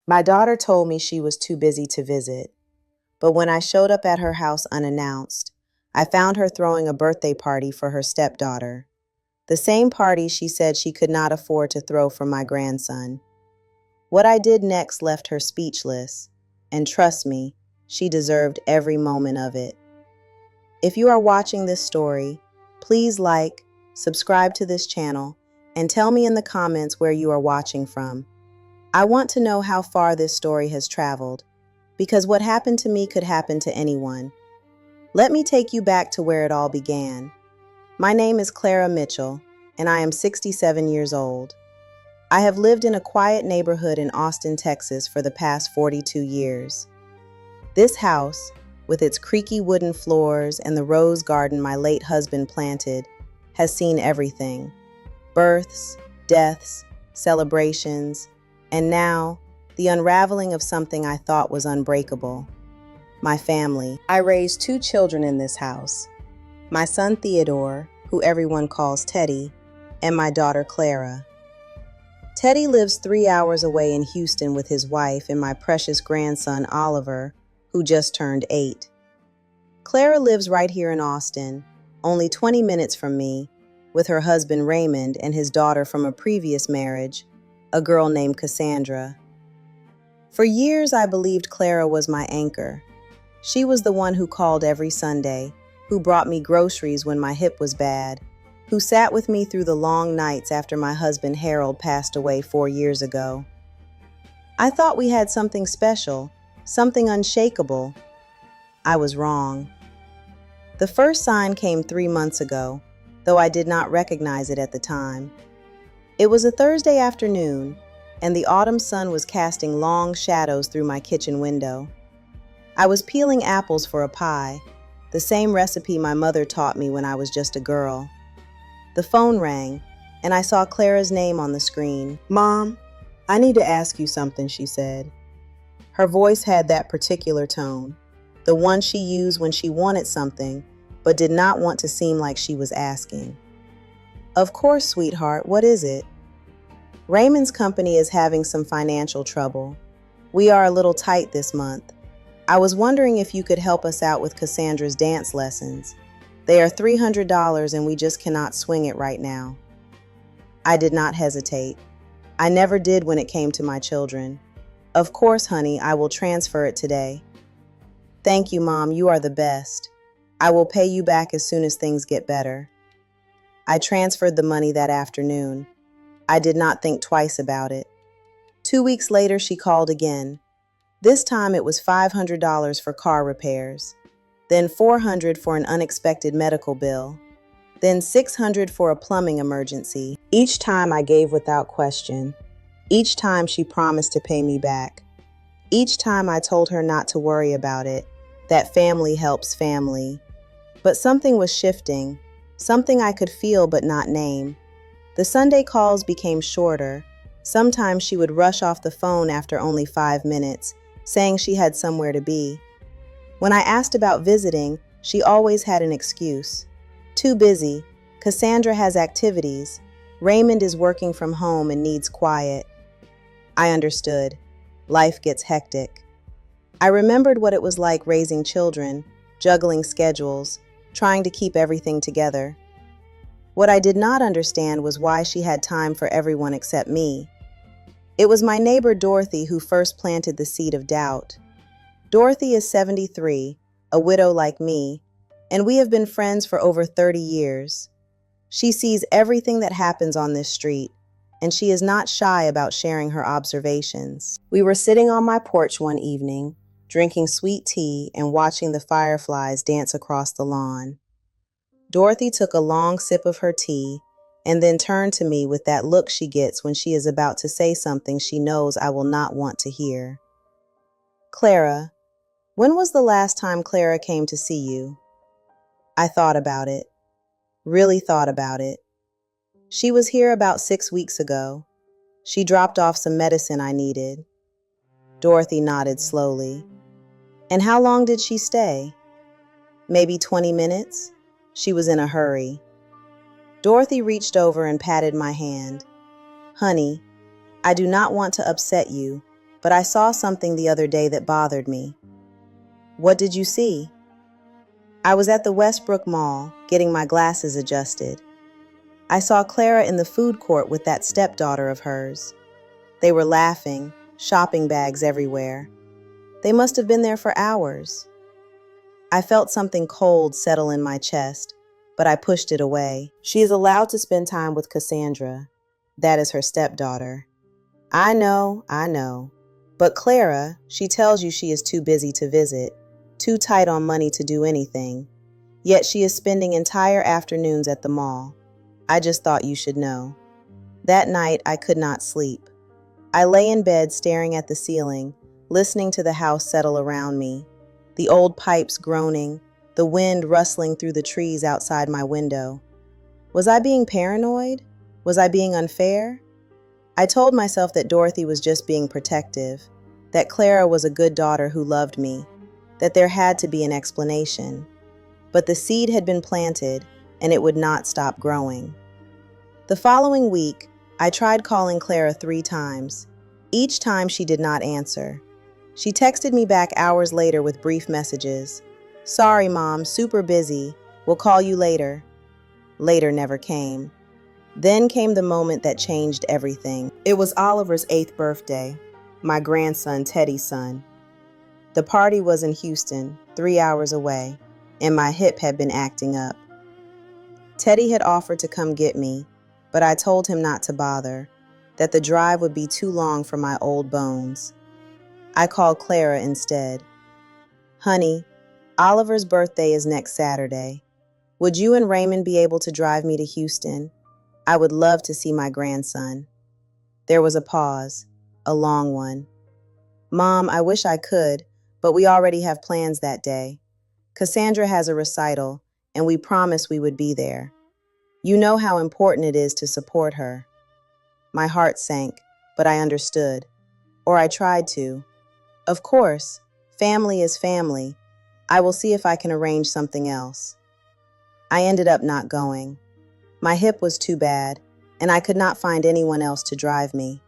My daughter told me she was too busy to visit, but when I showed up at her house unannounced, I found her throwing a birthday party for her stepdaughter, the same party she said she could not afford to throw for my grandson. What I did next left her speechless, and trust me, she deserved every moment of it. If you are watching this story, please like, subscribe to this channel, and tell me in the comments where you are watching from. I want to know how far this story has traveled, because what happened to me could happen to anyone. Let me take you back to where it all began. My name is Clara Mitchell, and I am 67 years old. I have lived in a quiet neighborhood in Austin, Texas for the past 42 years. This house, with its creaky wooden floors and the rose garden my late husband planted, has seen everything. Births, deaths, celebrations, and now, the unraveling of something I thought was unbreakable. My family. I raised 2 children in this house. My son Theodore, who everyone calls Teddy, and my daughter Clara. Teddy lives 3 hours away in Houston with his wife and my precious grandson Oliver, who just turned 8. Clara lives right here in Austin, only 20 minutes from me, with her husband Raymond and his daughter from a previous marriage, a girl named Cassandra. For years, I believed Clara was my anchor. She was the one who called every Sunday, who brought me groceries when my hip was bad, who sat with me through the long nights after my husband Harold passed away 4 years ago. I thought we had something special, something unshakable. I was wrong. The first sign came 3 months ago, though I did not recognize it at the time. It was a Thursday afternoon, and the autumn sun was casting long shadows through my kitchen window. I was peeling apples for a pie, the same recipe my mother taught me when I was just a girl. The phone rang, and I saw Clara's name on the screen. "Mom, I need to ask you something," she said. Her voice had that particular tone, the one she used when she wanted something, but did not want to seem like she was asking. "Of course, sweetheart, what is it?" "Raymond's company is having some financial trouble. We are a little tight this month. I was wondering if you could help us out with Cassandra's dance lessons. They are $300 and we just cannot swing it right now." I did not hesitate. I never did when it came to my children. "Of course, honey, I will transfer it today." "Thank you, Mom, you are the best. I will pay you back as soon as things get better." I transferred the money that afternoon. I did not think twice about it. 2 weeks later, she called again. This time it was $500 for car repairs, then $400 for an unexpected medical bill, then $600 for a plumbing emergency. Each time I gave without question. Each time she promised to pay me back. Each time I told her not to worry about it, that family helps family. But something was shifting, something I could feel but not name. The Sunday calls became shorter. Sometimes she would rush off the phone after only 5 minutes, saying she had somewhere to be. When I asked about visiting, she always had an excuse. "Too busy. Cassandra has activities. Raymond is working from home and needs quiet." I understood. Life gets hectic. I remembered what it was like raising children, juggling schedules, trying to keep everything together. What I did not understand was why she had time for everyone except me. It was my neighbor Dorothy who first planted the seed of doubt. Dorothy is 73, a widow like me, and we have been friends for over 30 years. She sees everything that happens on this street, and she is not shy about sharing her observations. We were sitting on my porch one evening, drinking sweet tea and watching the fireflies dance across the lawn. Dorothy took a long sip of her tea and then turned to me with that look she gets when she is about to say something she knows I will not want to hear. "Clara, when was the last time Clara came to see you?" I thought about it, really thought about it. "She was here about 6 weeks ago. She dropped off some medicine I needed." Dorothy nodded slowly. "And how long did she stay?" "Maybe 20 minutes. She was in a hurry." Dorothy reached over and patted my hand. "Honey, I do not want to upset you, but I saw something the other day that bothered me. What did you see? I was at the Westbrook Mall, getting my glasses adjusted. I saw Clara in the food court with that stepdaughter of hers. They were laughing, shopping bags everywhere. They must have been there for hours. I felt something cold settle in my chest, but I pushed it away. She is allowed to spend time with Cassandra. That is her stepdaughter. I know. But Clara, she tells you she is too busy to visit, too tight on money to do anything. Yet she is spending entire afternoons at the mall. I just thought you should know. That night, I could not sleep. I lay in bed staring at the ceiling, listening to the house settle around me, the old pipes groaning, the wind rustling through the trees outside my window. Was I being paranoid? Was I being unfair? I told myself that Dorothy was just being protective, that Clara was a good daughter who loved me, that there had to be an explanation. But the seed had been planted, and it would not stop growing. The following week, I tried calling Clara 3 times. Each time she did not answer. She texted me back hours later with brief messages. Sorry, Mom, super busy. We'll call you later. Later never came. Then came the moment that changed everything. It was Oliver's 8th birthday, my grandson Teddy's son. The party was in Houston, 3 hours away, and my hip had been acting up. Teddy had offered to come get me, but I told him not to bother, that the drive would be too long for my old bones. I called Clara instead. Honey, Oliver's birthday is next Saturday. Would you and Raymond be able to drive me to Houston? I would love to see my grandson. There was a pause, a long one. Mom, I wish I could, but we already have plans that day. Cassandra has a recital, and we promised we would be there. You know how important it is to support her. My heart sank, but I understood. Or I tried to. Of course, family is family. I will see if I can arrange something else. I ended up not going. My hip was too bad, and I could not find anyone else to drive me.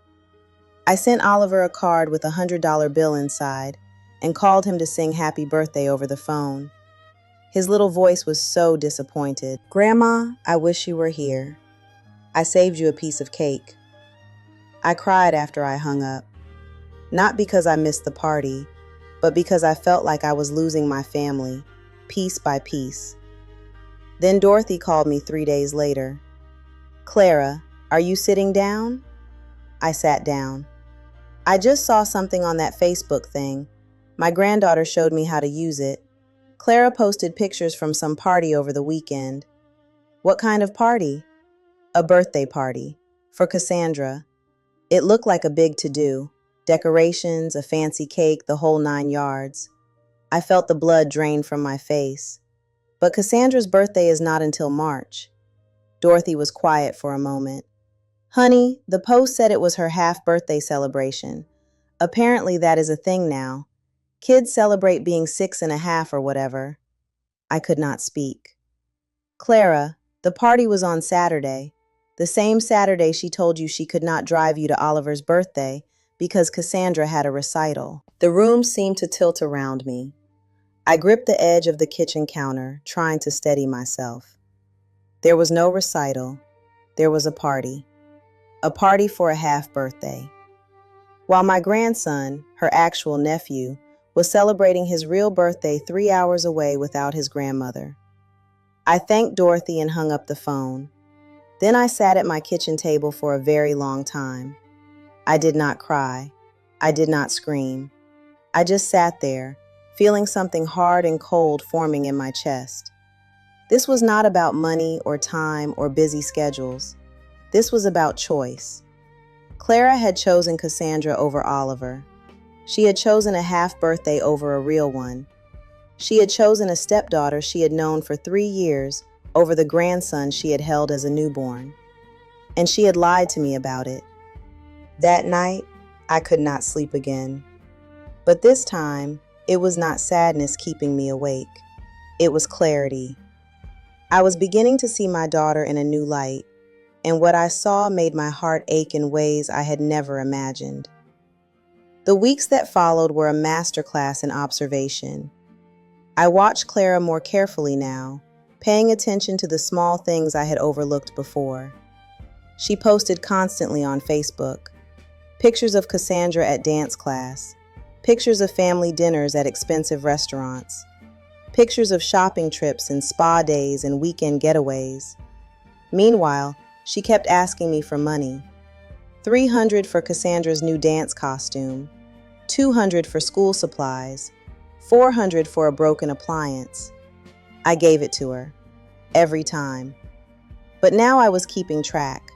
I sent Oliver a card with a $100 bill inside and called him to sing happy birthday over the phone. His little voice was so disappointed. Grandma, I wish you were here. I saved you a piece of cake. I cried after I hung up. Not because I missed the party, but because I felt like I was losing my family, piece by piece. Then Dorothy called me 3 days later. Clara, are you sitting down? I sat down. I just saw something on that Facebook thing. My granddaughter showed me how to use it. Clara posted pictures from some party over the weekend. What kind of party? A birthday party. For Cassandra. It looked like a big to-do. Decorations, a fancy cake, the whole 9 yards. I felt the blood drain from my face. But Cassandra's birthday is not until March. Dorothy was quiet for a moment. Honey, the post said it was her half-birthday celebration. Apparently that is a thing now. Kids celebrate being 6.5 or whatever. I could not speak. Clara, the party was on Saturday. The same Saturday she told you she could not drive you to Oliver's birthday because Cassandra had a recital. The room seemed to tilt around me. I gripped the edge of the kitchen counter, trying to steady myself. There was no recital. There was a party. A party for a half-birthday. While my grandson, her actual nephew, was celebrating his real birthday 3 hours away without his grandmother. I thanked Dorothy and hung up the phone. Then I sat at my kitchen table for a very long time. I did not cry. I did not scream. I just sat there, feeling something hard and cold forming in my chest. This was not about money or time or busy schedules. This was about choice. Clara had chosen Cassandra over Oliver. She had chosen a half-birthday over a real one. She had chosen a stepdaughter she had known for 3 years over the grandson she had held as a newborn. And she had lied to me about it. That night, I could not sleep again. But this time, it was not sadness keeping me awake. It was clarity. I was beginning to see my daughter in a new light, and what I saw made my heart ache in ways I had never imagined. The weeks that followed were a masterclass in observation. I watched Clara more carefully now, paying attention to the small things I had overlooked before. She posted constantly on Facebook. Pictures of Cassandra at dance class. Pictures of family dinners at expensive restaurants. Pictures of shopping trips and spa days and weekend getaways. Meanwhile, she kept asking me for money. $300 for Cassandra's new dance costume, $200 for school supplies, $400 for a broken appliance. I gave it to her, every time. But now I was keeping track.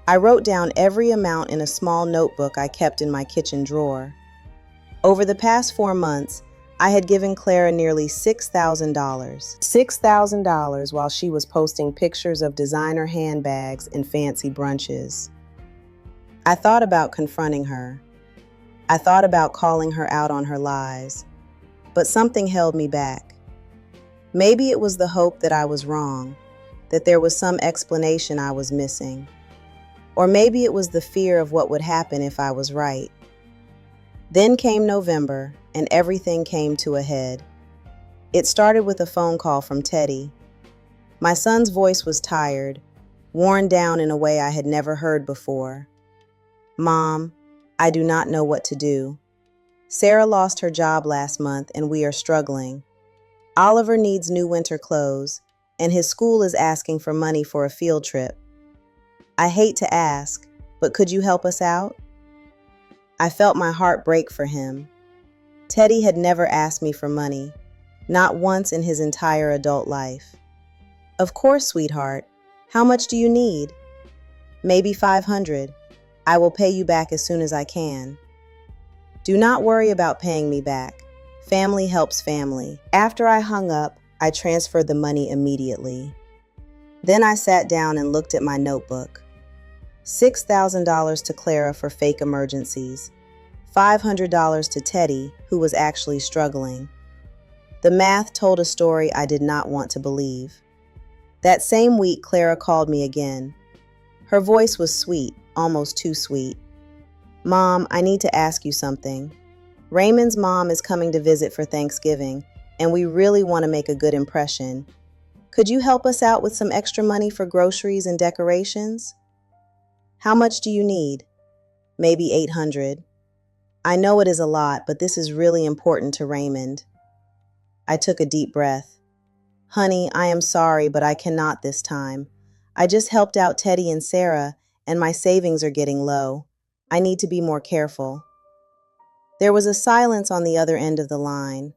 I wrote down every amount in a small notebook I kept in my kitchen drawer. Over the past 4 months, I had given Clara nearly $6,000. $6,000 while she was posting pictures of designer handbags and fancy brunches. I thought about confronting her. I thought about calling her out on her lies. But something held me back. Maybe it was the hope that I was wrong, that there was some explanation I was missing. Or maybe it was the fear of what would happen if I was right. Then came November, and everything came to a head. It started with a phone call from Teddy. My son's voice was tired, worn down in a way I had never heard before. "Mom, I do not know what to do. Sarah lost her job last month and we are struggling. Oliver needs new winter clothes, and his school is asking for money for a field trip. I hate to ask, but could you help us out?" I felt my heart break for him. Teddy had never asked me for money, not once in his entire adult life. "Of course, sweetheart. How much do you need?" "Maybe 500. I will pay you back as soon as I can." "Do not worry about paying me back. Family helps family." After I hung up, I transferred the money immediately. Then I sat down and looked at my notebook. $6,000 to Clara for fake emergencies. $500 to Teddy, who was actually struggling. The math told a story I did not want to believe. That same week, Clara called me again. Her voice was sweet, almost too sweet. "Mom, I need to ask you something. Raymond's mom is coming to visit for Thanksgiving, and we really want to make a good impression. Could you help us out with some extra money for groceries and decorations?" "How much do you need?" "Maybe 800. I know it is a lot, but this is really important to Raymond." I took a deep breath. "Honey, I am sorry, but I cannot this time. I just helped out Teddy and Sarah, and my savings are getting low. I need to be more careful." There was a silence on the other end of the line,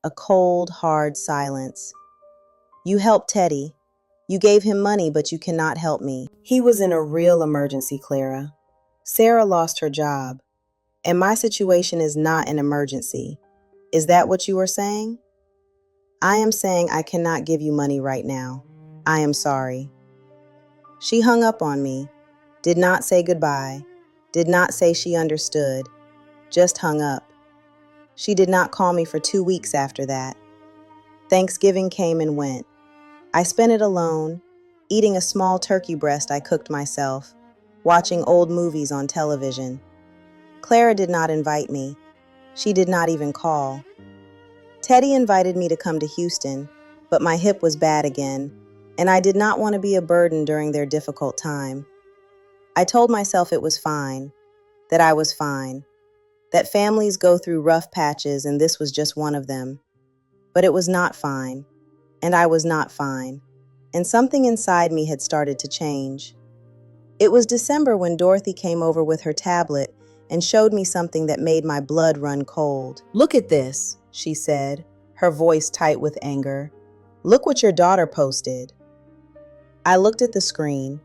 a cold, hard silence. "You helped Teddy. You gave him money, but you cannot help me. He was in a real emergency, Clara. Sarah lost her job, and my situation is not an emergency. Is that what you are saying?" "I am saying I cannot give you money right now. I am sorry." She hung up on me, did not say goodbye, did not say she understood, just hung up. She did not call me for 2 weeks after that. Thanksgiving came and went. I spent it alone, eating a small turkey breast I cooked myself, watching old movies on television. Clara did not invite me. She did not even call. Teddy invited me to come to Houston, but my hip was bad again, and I did not want to be a burden during their difficult time. I told myself it was fine, that I was fine, that families go through rough patches and this was just one of them. But it was not fine, and I was not fine, and something inside me had started to change. It was December when Dorothy came over with her tablet and showed me something that made my blood run cold. "Look at this," she said, her voice tight with anger. "Look what your daughter posted." I looked at the screen.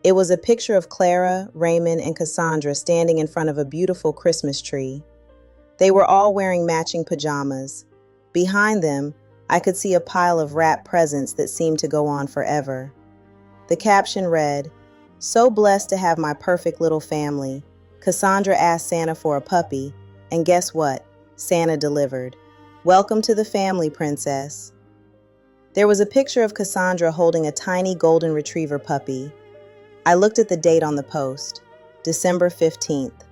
It was a picture of Clara, Raymond, and Cassandra standing in front of a beautiful Christmas tree. They were all wearing matching pajamas. Behind them, I could see a pile of wrapped presents that seemed to go on forever. The caption read, "So blessed to have my perfect little family. Cassandra asked Santa for a puppy, and guess what? Santa delivered. Welcome to the family, princess." There was a picture of Cassandra holding a tiny golden retriever puppy. I looked at the date on the post, December 15th.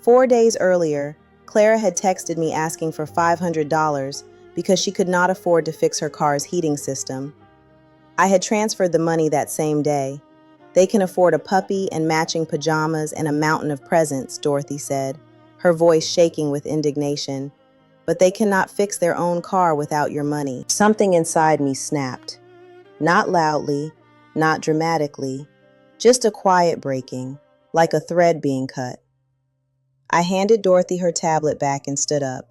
4 days earlier, Clara had texted me asking for $500 because she could not afford to fix her car's heating system. I had transferred the money that same day. They can afford a puppy and matching pajamas and a mountain of presents, Dorothy said, her voice shaking with indignation. But they cannot fix their own car without your money. Something inside me snapped. Not loudly, not dramatically, just a quiet breaking, like a thread being cut. I handed Dorothy her tablet back and stood up.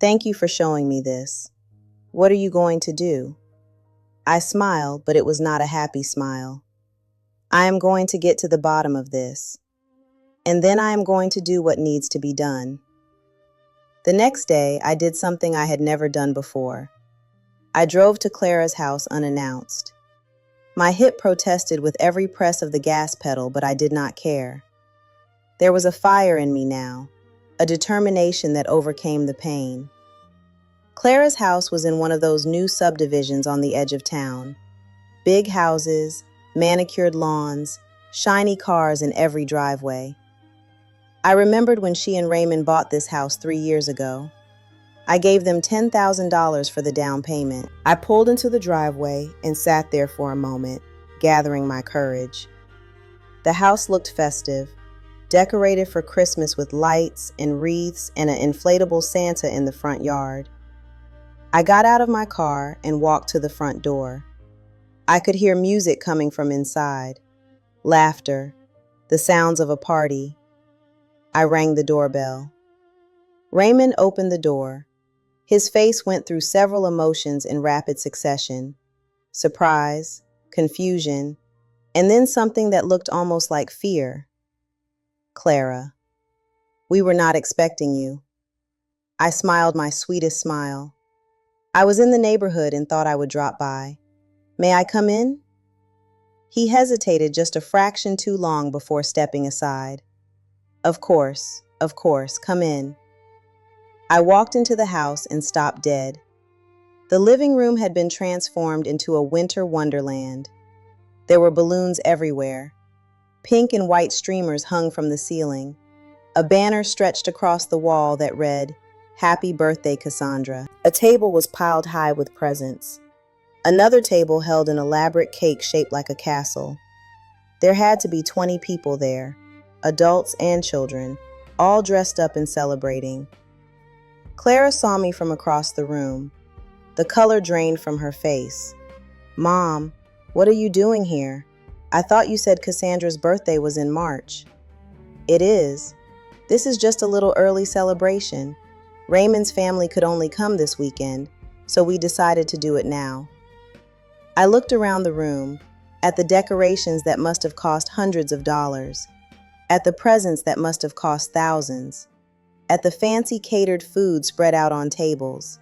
Thank you for showing me this. What are you going to do? I smiled, but it was not a happy smile. I am going to get to the bottom of this. And then I am going to do what needs to be done. The next day, I did something I had never done before. I drove to Clara's house unannounced. My hip protested with every press of the gas pedal, but I did not care. There was a fire in me now, a determination that overcame the pain. Clara's house was in one of those new subdivisions on the edge of town. Big houses, manicured lawns, shiny cars in every driveway. I remembered when she and Raymond bought this house 3 years ago. I gave them $10,000 for the down payment. I pulled into the driveway and sat there for a moment, gathering my courage. The house looked festive, decorated for Christmas with lights and wreaths and an inflatable Santa in the front yard. I got out of my car and walked to the front door. I could hear music coming from inside, laughter, the sounds of a party. I rang the doorbell. Raymond opened the door. His face went through several emotions in rapid succession: surprise, confusion, and then something that looked almost like fear. Clara, we were not expecting you. I smiled my sweetest smile. I was in the neighborhood and thought I would drop by. May I come in? He hesitated just a fraction too long before stepping aside. Of course, come in. I walked into the house and stopped dead. The living room had been transformed into a winter wonderland. There were balloons everywhere. Pink and white streamers hung from the ceiling. A banner stretched across the wall that read, "Happy Birthday, Cassandra." A table was piled high with presents. Another table held an elaborate cake shaped like a castle. There had to be 20 people there, adults and children, all dressed up and celebrating. Clara saw me from across the room. The color drained from her face. "Mom, what are you doing here? I thought you said Cassandra's birthday was in March." "It is. This is just a little early celebration. Raymond's family could only come this weekend, so we decided to do it now." I looked around the room, at the decorations that must have cost hundreds of dollars, at the presents that must have cost thousands, at the fancy catered food spread out on tables,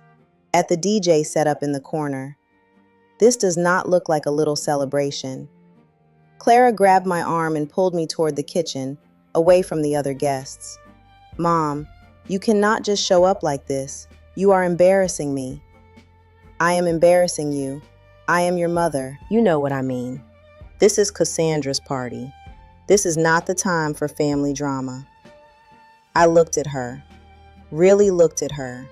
at the DJ set up in the corner. This does not look like a little celebration. Clara grabbed my arm and pulled me toward the kitchen, away from the other guests. "Mom, you cannot just show up like this. You are embarrassing me." "I am embarrassing you. I am your mother. You know what I mean. This is Cassandra's party. This is not the time for family drama." I looked at her, really looked at her,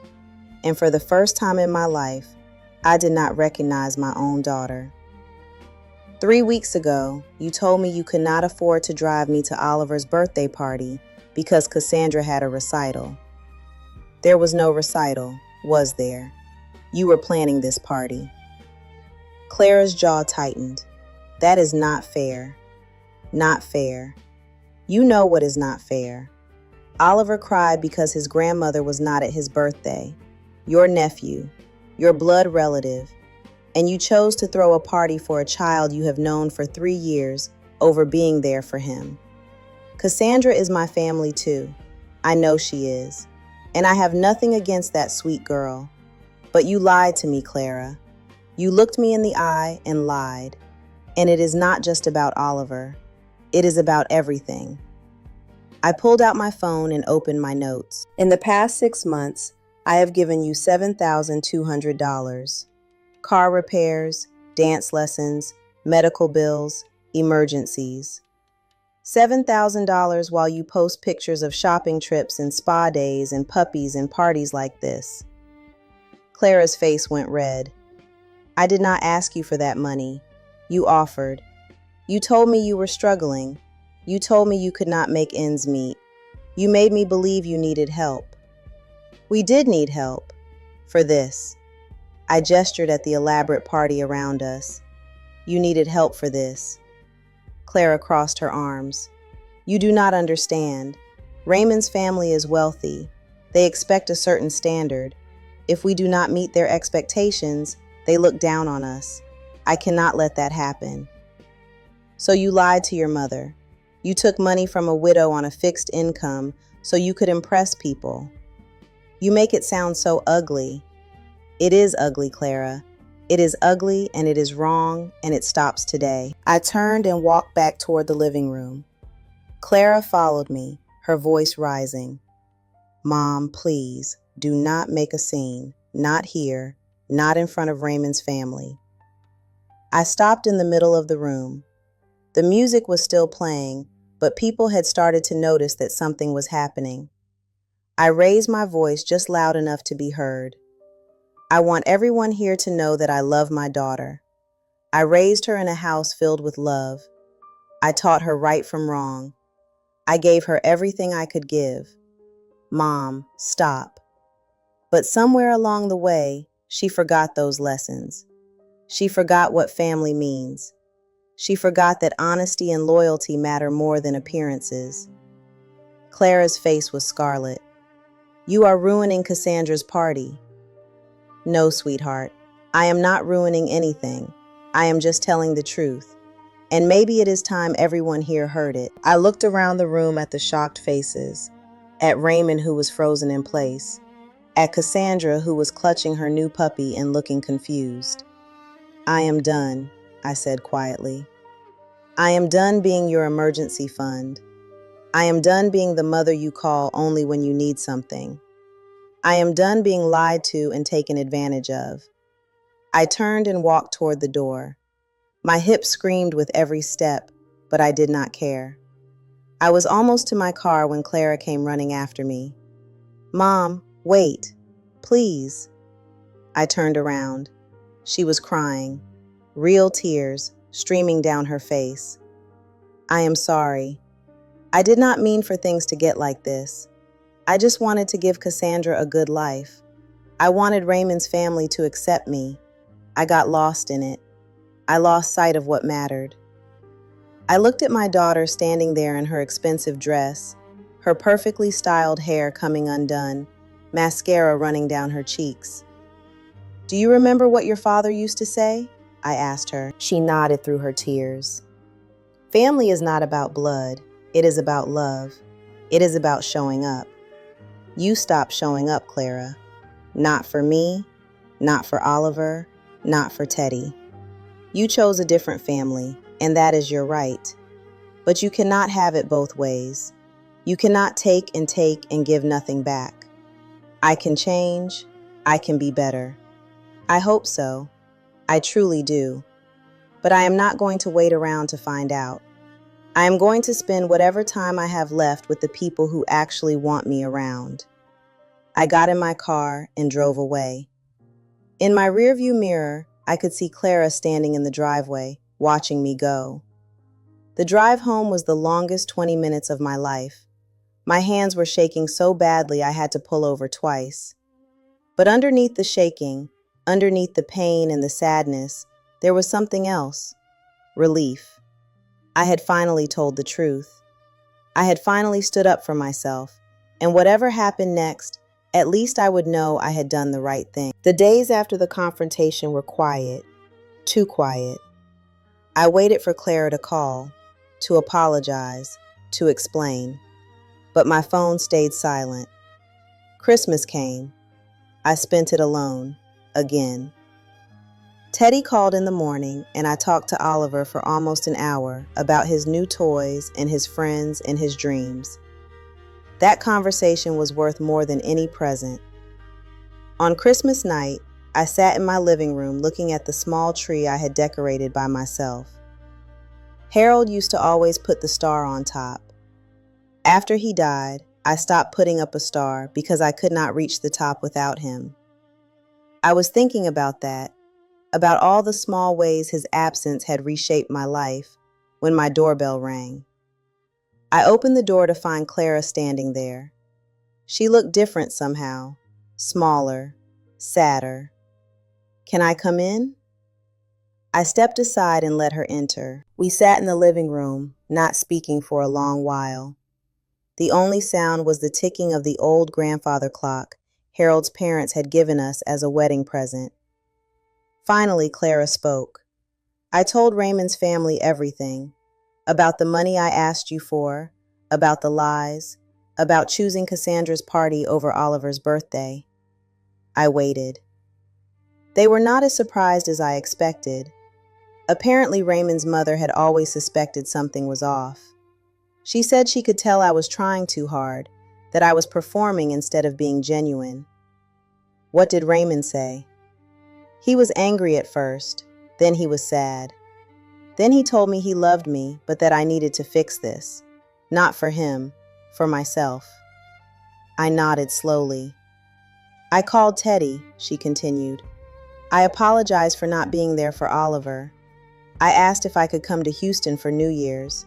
and for the first time in my life, I did not recognize my own daughter. 3 weeks ago, you told me you could not afford to drive me to Oliver's birthday party because Cassandra had a recital. There was no recital, was there? You were planning this party. Clara's jaw tightened. That is not fair. Not fair. You know what is not fair. Oliver cried because his grandmother was not at his birthday. Your nephew, your blood relative, and you chose to throw a party for a child you have known for 3 years over being there for him. Cassandra is my family too. I know she is. And I have nothing against that sweet girl. But you lied to me, Clara. You looked me in the eye and lied. And it is not just about Oliver. It is about everything. I pulled out my phone and opened my notes. In the past 6 months, I have given you $7,200. Car repairs, dance lessons, medical bills, emergencies. $7,000 while you post pictures of shopping trips and spa days and puppies and parties like this. Clara's face went red. I did not ask you for that money. You offered. You told me you were struggling. You told me you could not make ends meet. You made me believe you needed help. We did need help. For this. I gestured at the elaborate party around us. You needed help for this. Clara crossed her arms. You do not understand. Raymond's family is wealthy. They expect a certain standard. If we do not meet their expectations, they look down on us. I cannot let that happen. So you lied to your mother. You took money from a widow on a fixed income so you could impress people. You make it sound so ugly. It is ugly, Clara. It is ugly and it is wrong and it stops today. I turned and walked back toward the living room. Clara followed me, her voice rising. Mom, please, do not make a scene. Not here, not in front of Raymond's family. I stopped in the middle of the room. The music was still playing, but people had started to notice that something was happening. I raised my voice just loud enough to be heard. I want everyone here to know that I love my daughter. I raised her in a house filled with love. I taught her right from wrong. I gave her everything I could give. Mom, stop. But somewhere along the way, she forgot those lessons. She forgot what family means. She forgot that honesty and loyalty matter more than appearances. Clara's face was scarlet. You are ruining Cassandra's party. No, sweetheart. I am not ruining anything. I am just telling the truth. And maybe it is time everyone here heard it. I looked around the room at the shocked faces, at Raymond who was frozen in place, at Cassandra who was clutching her new puppy and looking confused. I am done, I said quietly. I am done being your emergency fund. I am done being the mother you call only when you need something. I am done being lied to and taken advantage of. I turned and walked toward the door. My hips screamed with every step, but I did not care. I was almost to my car when Clara came running after me. Mom, wait, please. I turned around. She was crying, real tears streaming down her face. I am sorry. I did not mean for things to get like this. I just wanted to give Cassandra a good life. I wanted Raymond's family to accept me. I got lost in it. I lost sight of what mattered. I looked at my daughter standing there in her expensive dress, her perfectly styled hair coming undone, mascara running down her cheeks. Do you remember what your father used to say? I asked her. She nodded through her tears. Family is not about blood. It is about love. It is about showing up. You stopped showing up, Clara. Not for me, not for Oliver, not for Teddy. You chose a different family, and that is your right. But you cannot have it both ways. You cannot take and give nothing back. I can change. I can be better. I hope so. I truly do. But I am not going to wait around to find out. I am going to spend whatever time I have left with the people who actually want me around. I got in my car and drove away. In my rearview mirror, I could see Clara standing in the driveway, watching me go. The drive home was the longest 20 minutes of my life. My hands were shaking so badly I had to pull over twice. But underneath the shaking, underneath the pain and the sadness, there was something else. Relief. I had finally told the truth. I had finally stood up for myself, and whatever happened next, at least I would know I had done the right thing. The days after the confrontation were quiet, too quiet. I waited for Clara to call, to apologize, to explain. But my phone stayed silent. Christmas came. I spent it alone, again. Teddy called in the morning, and I talked to Oliver for almost an hour about his new toys and his friends and his dreams. That conversation was worth more than any present. On Christmas night, I sat in my living room looking at the small tree I had decorated by myself. Harold used to always put the star on top. After he died, I stopped putting up a star because I could not reach the top without him. I was thinking about that, about all the small ways his absence had reshaped my life, when my doorbell rang. I opened the door to find Clara standing there. She looked different somehow, smaller, sadder. "Can I come in?" I stepped aside and let her enter. We sat in the living room, not speaking for a long while. The only sound was the ticking of the old grandfather clock Harold's parents had given us as a wedding present. Finally, Clara spoke. "I told Raymond's family everything. About the money I asked you for, about the lies, about choosing Cassandra's party over Oliver's birthday." I waited. They were not as surprised as I expected. Apparently, Raymond's mother had always suspected something was off. She said she could tell I was trying too hard, that I was performing instead of being genuine. What did Raymond say? He was angry at first, then he was sad. Then he told me he loved me, but that I needed to fix this. Not for him, for myself. I nodded slowly. "I called Teddy," she continued. "I apologized for not being there for Oliver. I asked if I could come to Houston for New Year's.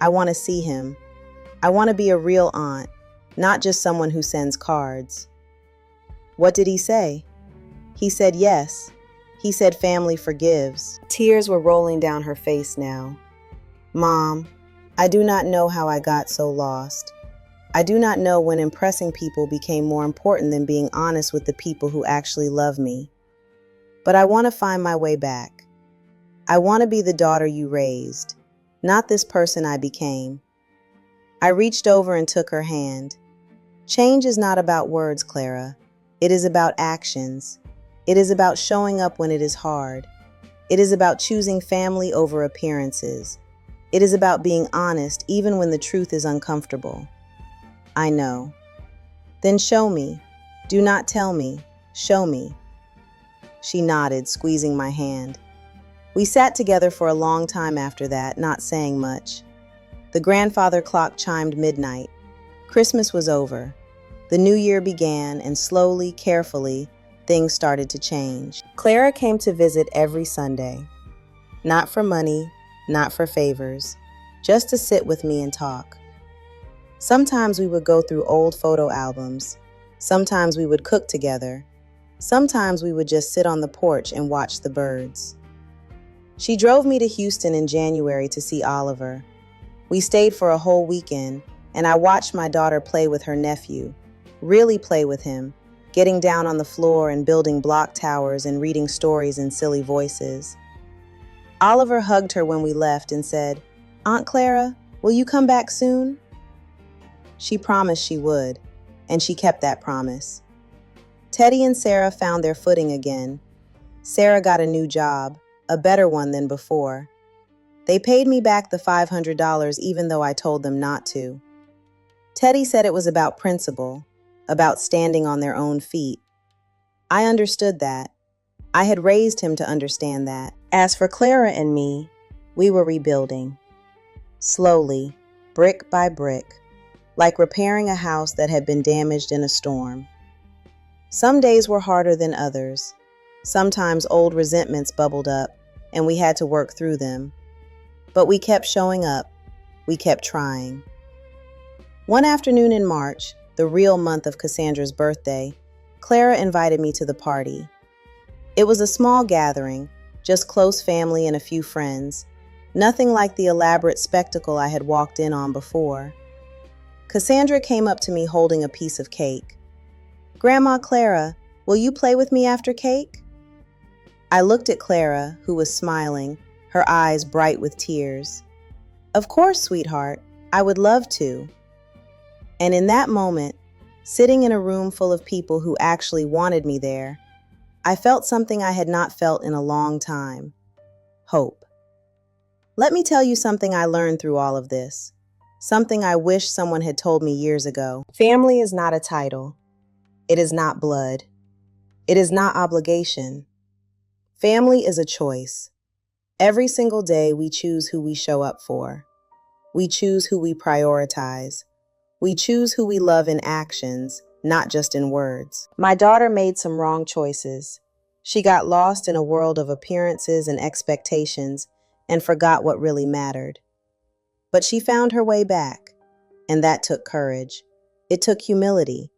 I want to see him. I want to be a real aunt, not just someone who sends cards." "What did he say?" "He said yes. He said family forgives." Tears were rolling down her face now. "Mom, I do not know how I got so lost. I do not know when impressing people became more important than being honest with the people who actually love me. But I want to find my way back. I want to be the daughter you raised, not this person I became." I reached over and took her hand. "Change is not about words, Clara. It is about actions. It is about showing up when it is hard. It is about choosing family over appearances. It is about being honest even when the truth is uncomfortable." "I know." "Then show me. Do not tell me. Show me." She nodded, squeezing my hand. We sat together for a long time after that, not saying much. The grandfather clock chimed midnight. Christmas was over. The new year began, and slowly, carefully, things started to change. Clara came to visit every Sunday. Not for money, not for favors, just to sit with me and talk. Sometimes we would go through old photo albums. Sometimes we would cook together. Sometimes we would just sit on the porch and watch the birds. She drove me to Houston in January to see Oliver. We stayed for a whole weekend, and I watched my daughter play with her nephew, really play with him, getting down on the floor and building block towers and reading stories in silly voices. Oliver hugged her when we left and said, "Aunt Clara, will you come back soon?" She promised she would, and she kept that promise. Teddy and Sarah found their footing again. Sarah got a new job, a better one than before. They paid me back the $500 even though I told them not to. Teddy said it was about principle, about standing on their own feet. I understood that. I had raised him to understand that. As for Clara and me, we were rebuilding. Slowly, brick by brick, like repairing a house that had been damaged in a storm. Some days were harder than others. Sometimes old resentments bubbled up, and we had to work through them. But we kept showing up. We kept trying. One afternoon in March, the real month of Cassandra's birthday, Clara invited me to the party. It was a small gathering, just close family and a few friends. Nothing like the elaborate spectacle I had walked in on before. Cassandra came up to me holding a piece of cake. "Grandma Clara, will you play with me after cake?" I looked at Clara, who was smiling, her eyes bright with tears. "Of course, sweetheart, I would love to." And in that moment, sitting in a room full of people who actually wanted me there, I felt something I had not felt in a long time. Hope. Let me tell you something I learned through all of this. Something I wish someone had told me years ago. Family is not a title. It is not blood. It is not obligation. Family is a choice. Every single day, we choose who we show up for. We choose who we prioritize. We choose who we love in actions, not just in words. My daughter made some wrong choices. She got lost in a world of appearances and expectations and forgot what really mattered. But she found her way back, and that took courage. It took humility.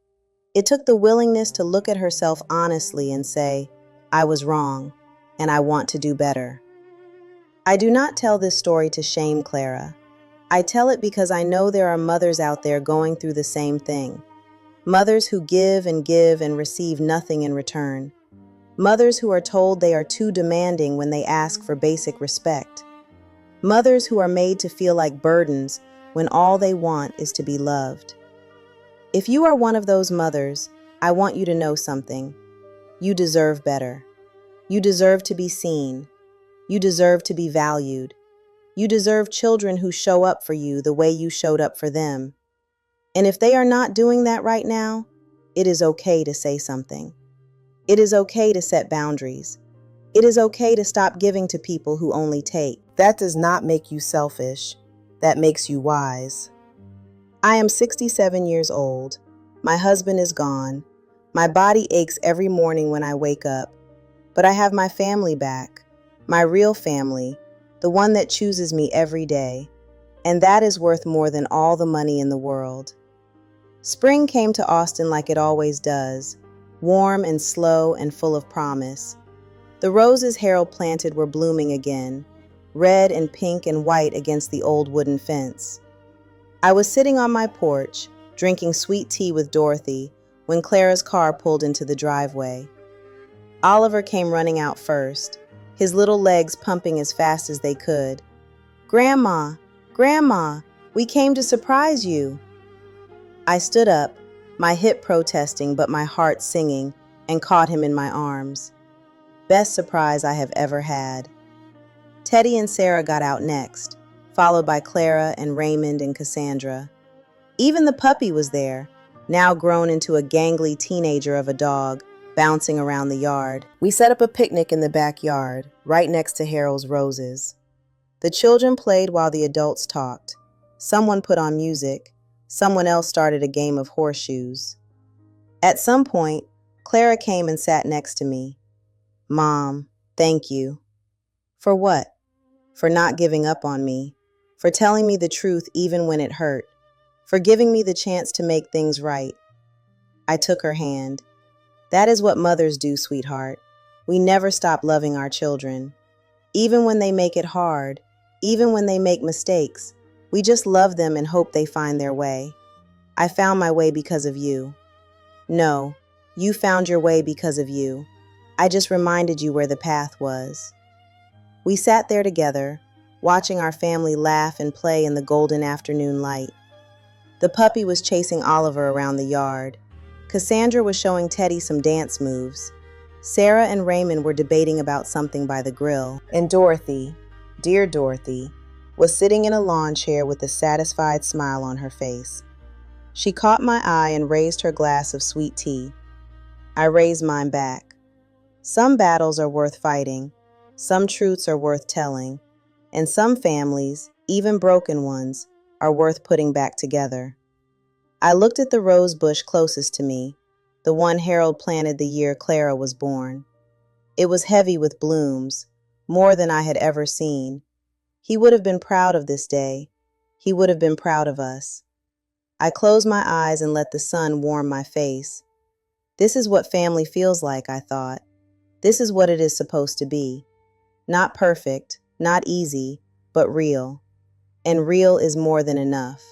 It took the willingness to look at herself honestly and say, I was wrong, and I want to do better. I do not tell this story to shame Clara. I tell it because I know there are mothers out there going through the same thing. Mothers who give and receive nothing in return. Mothers who are told they are too demanding when they ask for basic respect. Mothers who are made to feel like burdens when all they want is to be loved. If you are one of those mothers, I want you to know something. You deserve better. You deserve to be seen. You deserve to be valued. You deserve children who show up for you the way you showed up for them. And if they are not doing that right now, it is okay to say something. It is okay to set boundaries. It is okay to stop giving to people who only take. That does not make you selfish. That makes you wise. I am 67 years old. My husband is gone. My body aches every morning when I wake up. But I have my family back. My real family. The one that chooses me every day. And that is worth more than all the money in the world. Spring came to Austin like it always does, warm and slow and full of promise. The roses Harold planted were blooming again, red and pink and white against the old wooden fence. I was sitting on my porch, drinking sweet tea with Dorothy, when Clara's car pulled into the driveway. Oliver came running out first, his little legs pumping as fast as they could. "Grandma, Grandma, we came to surprise you." I stood up, my hip protesting but my heart singing, and caught him in my arms. Best surprise I have ever had. Teddy and Sarah got out next, followed by Clara and Raymond and Cassandra. Even the puppy was there, now grown into a gangly teenager of a dog, bouncing around the yard. We set up a picnic in the backyard, right next to Harold's roses. The children played while the adults talked. Someone put on music. Someone else started a game of horseshoes. At some point, Clara came and sat next to me. "Mom, thank you." For what? For not giving up on me. For telling me the truth even when it hurt. For giving me the chance to make things right. I took her hand. That is what mothers do, sweetheart. We never stop loving our children. Even when they make it hard, even when they make mistakes, we just love them and hope they find their way. I found my way because of you. No, you found your way because of you. I just reminded you where the path was. We sat there together, watching our family laugh and play in the golden afternoon light. The puppy was chasing Oliver around the yard. Cassandra was showing Teddy some dance moves. Sarah and Raymond were debating about something by the grill. And Dorothy, dear Dorothy, was sitting in a lawn chair with a satisfied smile on her face. She caught my eye and raised her glass of sweet tea. I raised mine back. Some battles are worth fighting, some truths are worth telling, and some families, even broken ones, are worth putting back together. I looked at the rose bush closest to me, the one Harold planted the year Clara was born. It was heavy with blooms, more than I had ever seen. He would have been proud of this day. He would have been proud of us. I closed my eyes and let the sun warm my face. This is what family feels like, I thought. This is what it is supposed to be. Not perfect, not easy, but real. And real is more than enough.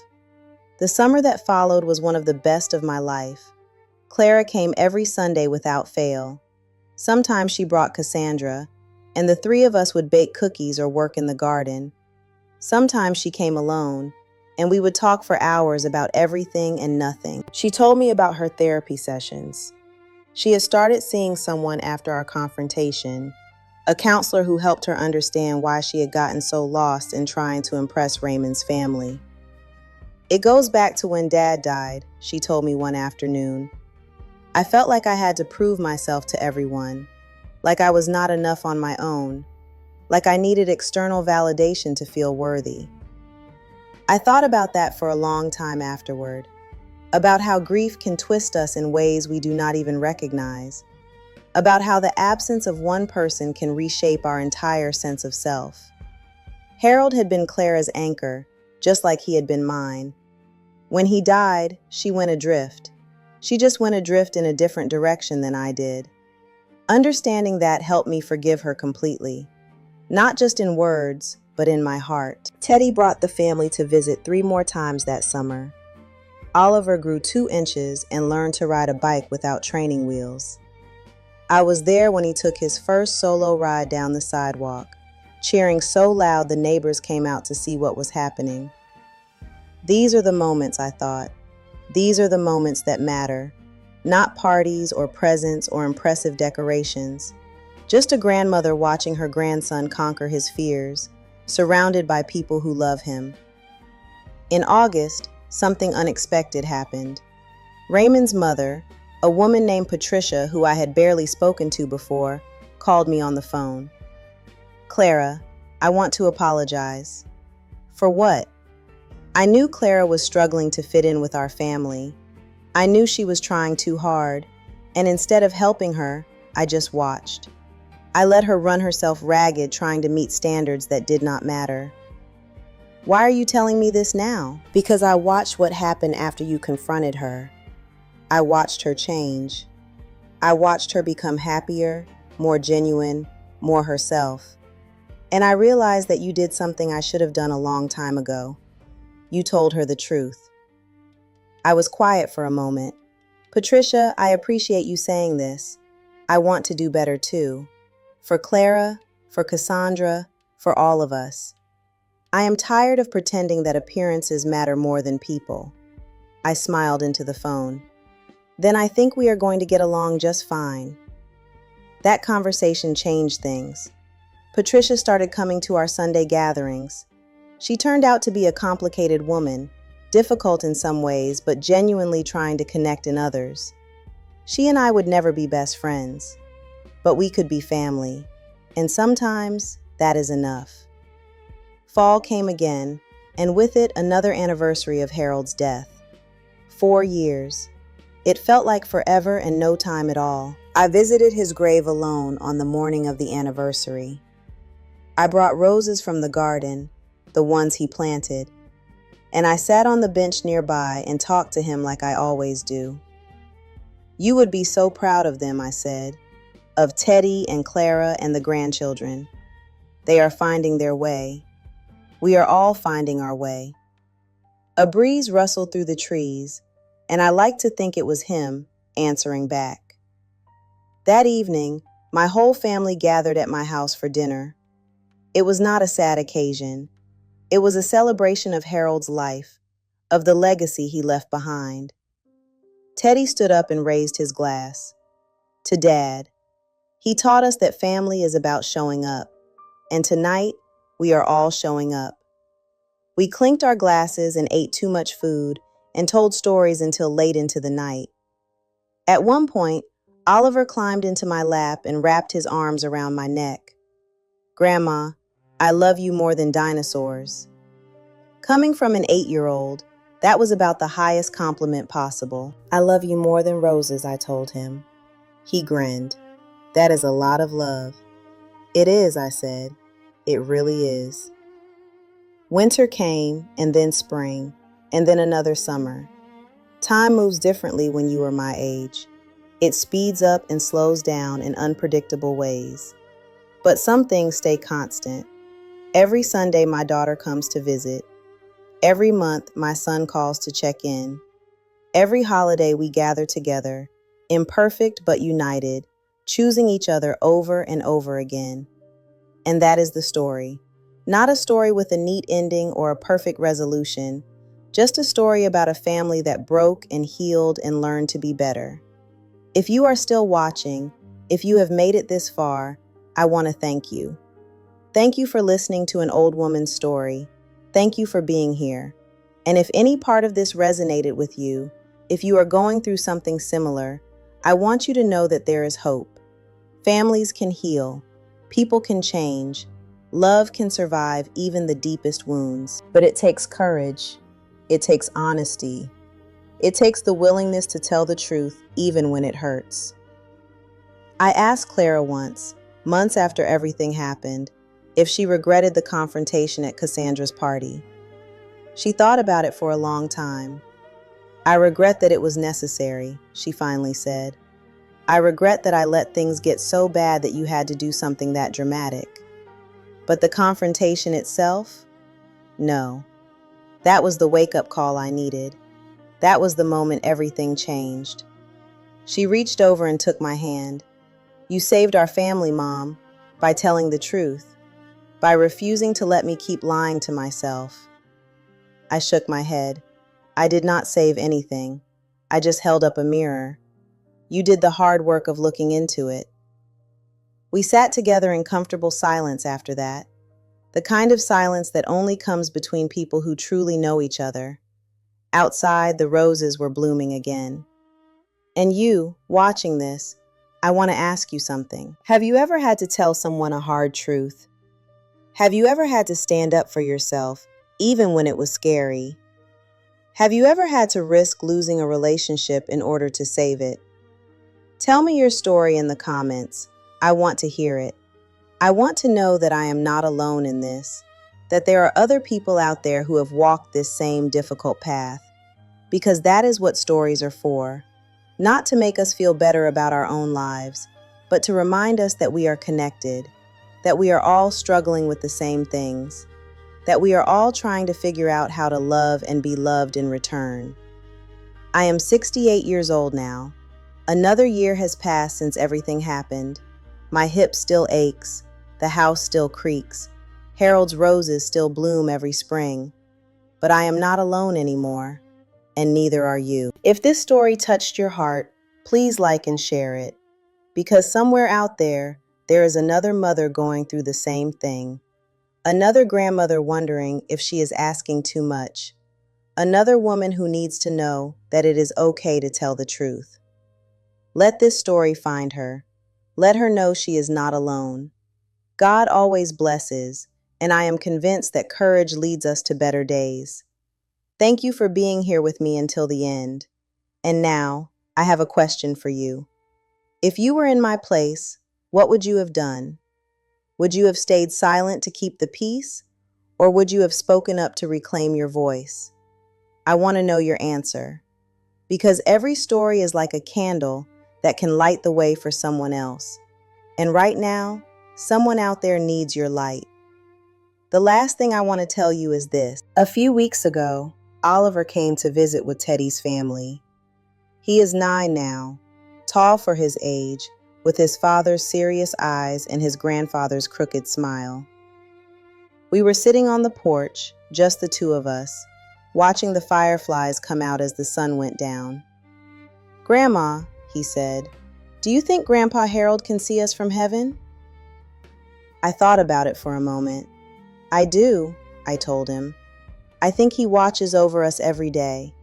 The summer that followed was one of the best of my life. Clara came every Sunday without fail. Sometimes she brought Cassandra, and the three of us would bake cookies or work in the garden. Sometimes she came alone, and we would talk for hours about everything and nothing. She told me about her therapy sessions. She had started seeing someone after our confrontation, a counselor who helped her understand why she had gotten so lost in trying to impress Raymond's family. "It goes back to when Dad died," she told me one afternoon. "I felt like I had to prove myself to everyone, like I was not enough on my own. like I needed external validation to feel worthy. I thought about that for a long time afterward, about how grief can twist us in ways we do not even recognize, about how the absence of one person can reshape our entire sense of self. Harold had been Clara's anchor, just like he had been mine. When he died, she went adrift. She just went adrift in a different direction than I did. Understanding that helped me forgive her completely, not just in words, but in my heart. Teddy brought the family to visit 3 more times that summer. Oliver grew 2 inches and learned to ride a bike without training wheels. I was there when he took his first solo ride down the sidewalk, cheering so loud the neighbors came out to see what was happening. These are the moments, I thought. These are the moments that matter. Not parties or presents or impressive decorations. Just a grandmother watching her grandson conquer his fears, surrounded by people who love him. In August, something unexpected happened. Raymond's mother, a woman named Patricia who I had barely spoken to before, called me on the phone. "Clara, I want to apologize." "For what?" I knew Clara was struggling to fit in with our family. I knew she was trying too hard, and instead of helping her, I just watched. I let her run herself ragged trying to meet standards that did not matter. "Why are you telling me this now?" "Because I watched what happened after you confronted her. I watched her change. I watched her become happier, more genuine, more herself. And I realized that you did something I should have done a long time ago. You told her the truth." I was quiet for a moment. "Patricia, I appreciate you saying this. I want to do better too. For Clara, for Cassandra, for all of us. I am tired of pretending that appearances matter more than people." I smiled into the phone. "Then I think we are going to get along just fine." That conversation changed things. Patricia started coming to our Sunday gatherings. She turned out to be a complicated woman, difficult in some ways, but genuinely trying to connect in others. She and I would never be best friends, but we could be family, and sometimes that is enough. Fall came again, and with it another anniversary of Harold's death. 4 years. It felt like forever and no time at all. I visited his grave alone on the morning of the anniversary. I brought roses from the garden, the ones he planted, and I sat on the bench nearby and talked to him like I always do. "You would be so proud of them," I said, "of Teddy and Clara and the grandchildren. They are finding their way. We are all finding our way." A breeze rustled through the trees, and I liked to think it was him answering back. That evening, my whole family gathered at my house for dinner. It was not a sad occasion. It was a celebration of Harold's life, of the legacy he left behind. Teddy stood up and raised his glass. "To Dad." He taught us that family is about showing up, and tonight, we are all showing up. We clinked our glasses and ate too much food and told stories until late into the night. At one point, Oliver climbed into my lap and wrapped his arms around my neck. "Grandma, I love you more than dinosaurs." Coming from an 8-year-old, that was about the highest compliment possible. "I love you more than roses," I told him. He grinned. "That is a lot of love." "It is," I said. "It really is." Winter came, and then spring, and then another summer. Time moves differently when you are my age. It speeds up and slows down in unpredictable ways. But some things stay constant. Every Sunday, my daughter comes to visit. Every month, my son calls to check in. Every holiday, we gather together, imperfect but united, choosing each other over and over again. And that is the story. Not a story with a neat ending or a perfect resolution, just a story about a family that broke and healed and learned to be better. If you are still watching, if you have made it this far, I want to thank you. Thank you for listening to an old woman's story. Thank you for being here. And if any part of this resonated with you, if you are going through something similar, I want you to know that there is hope. Families can heal. People can change. Love can survive even the deepest wounds, but it takes courage. It takes honesty. It takes the willingness to tell the truth even when it hurts. I asked Clara once, months after everything happened, if she regretted the confrontation at Cassandra's party. She thought about it for a long time. "I regret that it was necessary," she finally said. "I regret that I let things get so bad that you had to do something that dramatic. But the confrontation itself? No. That was the wake-up call I needed. That was the moment everything changed." She reached over and took my hand. "You saved our family, Mom, by telling the truth, by refusing to let me keep lying to myself." I shook my head. "I did not save anything. I just held up a mirror. You did the hard work of looking into it." We sat together in comfortable silence after that, the kind of silence that only comes between people who truly know each other. Outside, the roses were blooming again. And you, watching this, I want to ask you something. Have you ever had to tell someone a hard truth? Have you ever had to stand up for yourself, even when it was scary? Have you ever had to risk losing a relationship in order to save it? Tell me your story in the comments. I want to hear it. I want to know that I am not alone in this, that there are other people out there who have walked this same difficult path, because that is what stories are for. Not to make us feel better about our own lives, but to remind us that we are connected, that we are all struggling with the same things, that we are all trying to figure out how to love and be loved in return. I am 68 years old now. Another year has passed since everything happened. My hip still aches, the house still creaks, Harold's roses still bloom every spring. But I am not alone anymore, and neither are you. If this story touched your heart, please like and share it, because somewhere out there is another mother going through the same thing. Another grandmother wondering if she is asking too much. Another woman who needs to know that it is okay to tell the truth. Let this story find her. Let her know she is not alone. God always blesses, and I am convinced that courage leads us to better days. Thank you for being here with me until the end. And now, I have a question for you. If you were in my place, what would you have done? Would you have stayed silent to keep the peace, or would you have spoken up to reclaim your voice? I want to know your answer, because every story is like a candle that can light the way for someone else. And right now, someone out there needs your light. The last thing I want to tell you is this. A few weeks ago, Oliver came to visit with Teddy's family. He is 9 now, tall for his age, with his father's serious eyes and his grandfather's crooked smile. We were sitting on the porch, just the two of us, watching the fireflies come out as the sun went down. "Grandma," he said, "do you think Grandpa Harold can see us from heaven?" I thought about it for a moment. "I do," I told him. "I think he watches over us every day."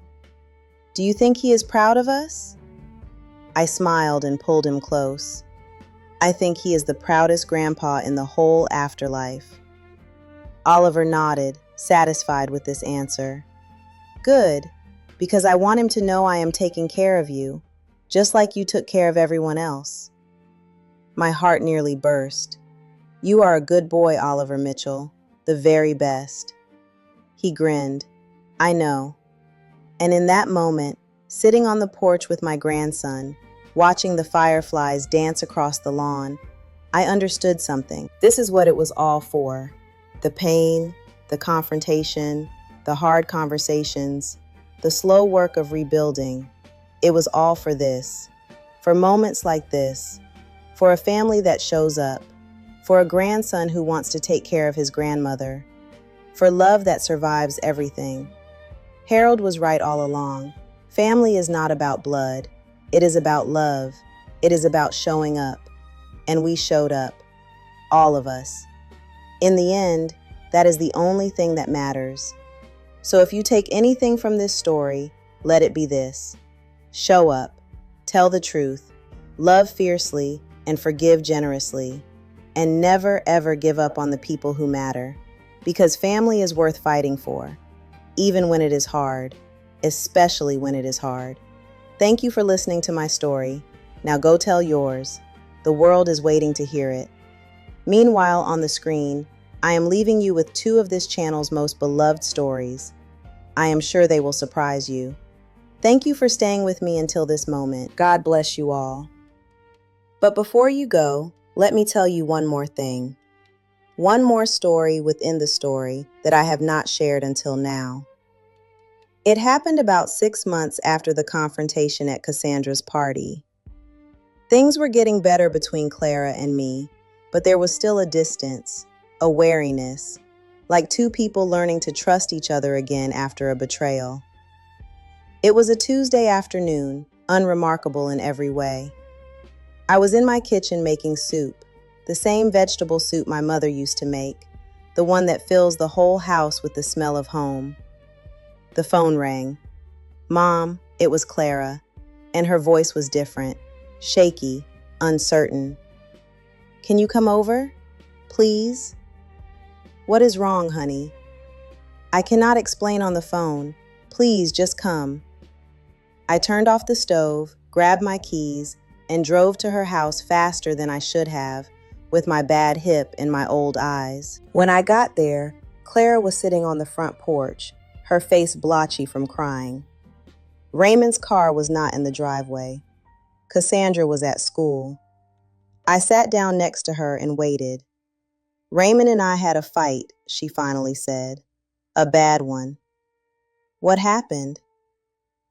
"Do you think he is proud of us?" I smiled and pulled him close. "I think he is the proudest grandpa in the whole afterlife." Oliver nodded, satisfied with this answer. "Good, because I want him to know I am taking care of you, just like you took care of everyone else." My heart nearly burst. "You are a good boy, Oliver Mitchell, the very best." He grinned. "I know." And in that moment, sitting on the porch with my grandson, watching the fireflies dance across the lawn, I understood something. This is what it was all for. The pain, the confrontation, the hard conversations, the slow work of rebuilding. It was all for this. For moments like this. For a family that shows up. For a grandson who wants to take care of his grandmother. For love that survives everything. Harold was right all along. Family is not about blood. It is about love. It is about showing up. And we showed up. All of us. In the end, that is the only thing that matters. So if you take anything from this story, let it be this. Show up. Tell the truth. Love fiercely and forgive generously. And never, ever give up on the people who matter. Because family is worth fighting for, even when it is hard, especially when it is hard. Thank you for listening to my story. Now go tell yours. The world is waiting to hear it. Meanwhile, on the screen, I am leaving you with two of this channel's most beloved stories. I am sure they will surprise you. Thank you for staying with me until this moment. God bless you all. But before you go, let me tell you one more thing. One more story within the story that I have not shared until now. It happened about 6 months after the confrontation at Cassandra's party. Things were getting better between Clara and me, but there was still a distance, a wariness, like two people learning to trust each other again after a betrayal. It was a Tuesday afternoon, unremarkable in every way. I was in my kitchen making soup, the same vegetable soup my mother used to make, the one that fills the whole house with the smell of home. The phone rang. Mom, it was Clara, and her voice was different, shaky, uncertain. Can you come over? Please? What is wrong, honey? I cannot explain on the phone. Please, just come. I turned off the stove, grabbed my keys, and drove to her house faster than I should have, with my bad hip and my old eyes. When I got there, Clara was sitting on the front porch, her face blotchy from crying. Raymond's car was not in the driveway. Cassandra was at school. I sat down next to her and waited. Raymond and I had a fight, she finally said. A bad one. What happened?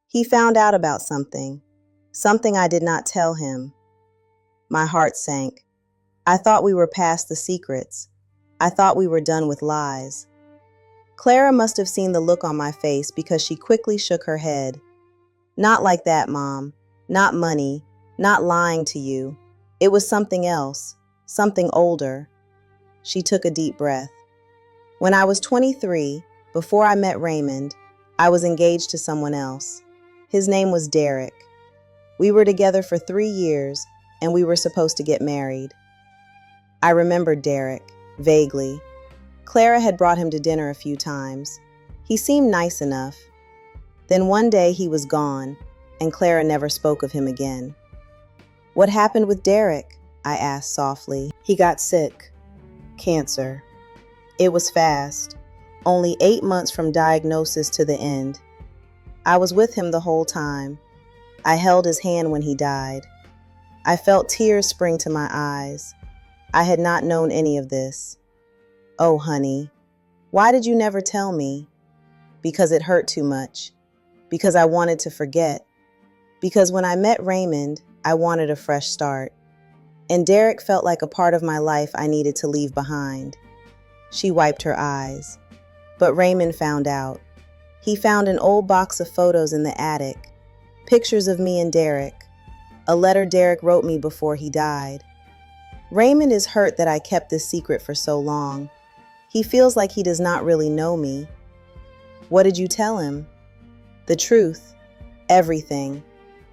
He found out about something I did not tell him. My heart sank. I thought we were past the secrets. I thought we were done with lies. Clara must have seen the look on my face because she quickly shook her head. Not like that, Mom. Not money. Not lying to you. It was something else. Something older. She took a deep breath. When I was 23, before I met Raymond, I was engaged to someone else. His name was Derek. We were together for 3 years, and we were supposed to get married. I remembered Derek, vaguely. Clara had brought him to dinner a few times. He seemed nice enough. Then one day he was gone, and Clara never spoke of him again. What happened with Derek? I asked softly. He got sick. Cancer. It was fast. Only 8 months from diagnosis to the end. I was with him the whole time. I held his hand when he died. I felt tears spring to my eyes. I had not known any of this. Oh, honey, why did you never tell me? Because it hurt too much. Because I wanted to forget. Because when I met Raymond, I wanted a fresh start. And Derek felt like a part of my life I needed to leave behind. She wiped her eyes. But Raymond found out. He found an old box of photos in the attic. Pictures of me and Derek. A letter Derek wrote me before he died. Raymond is hurt that I kept this secret for so long. He feels like he does not really know me. What did you tell him? The truth. Everything.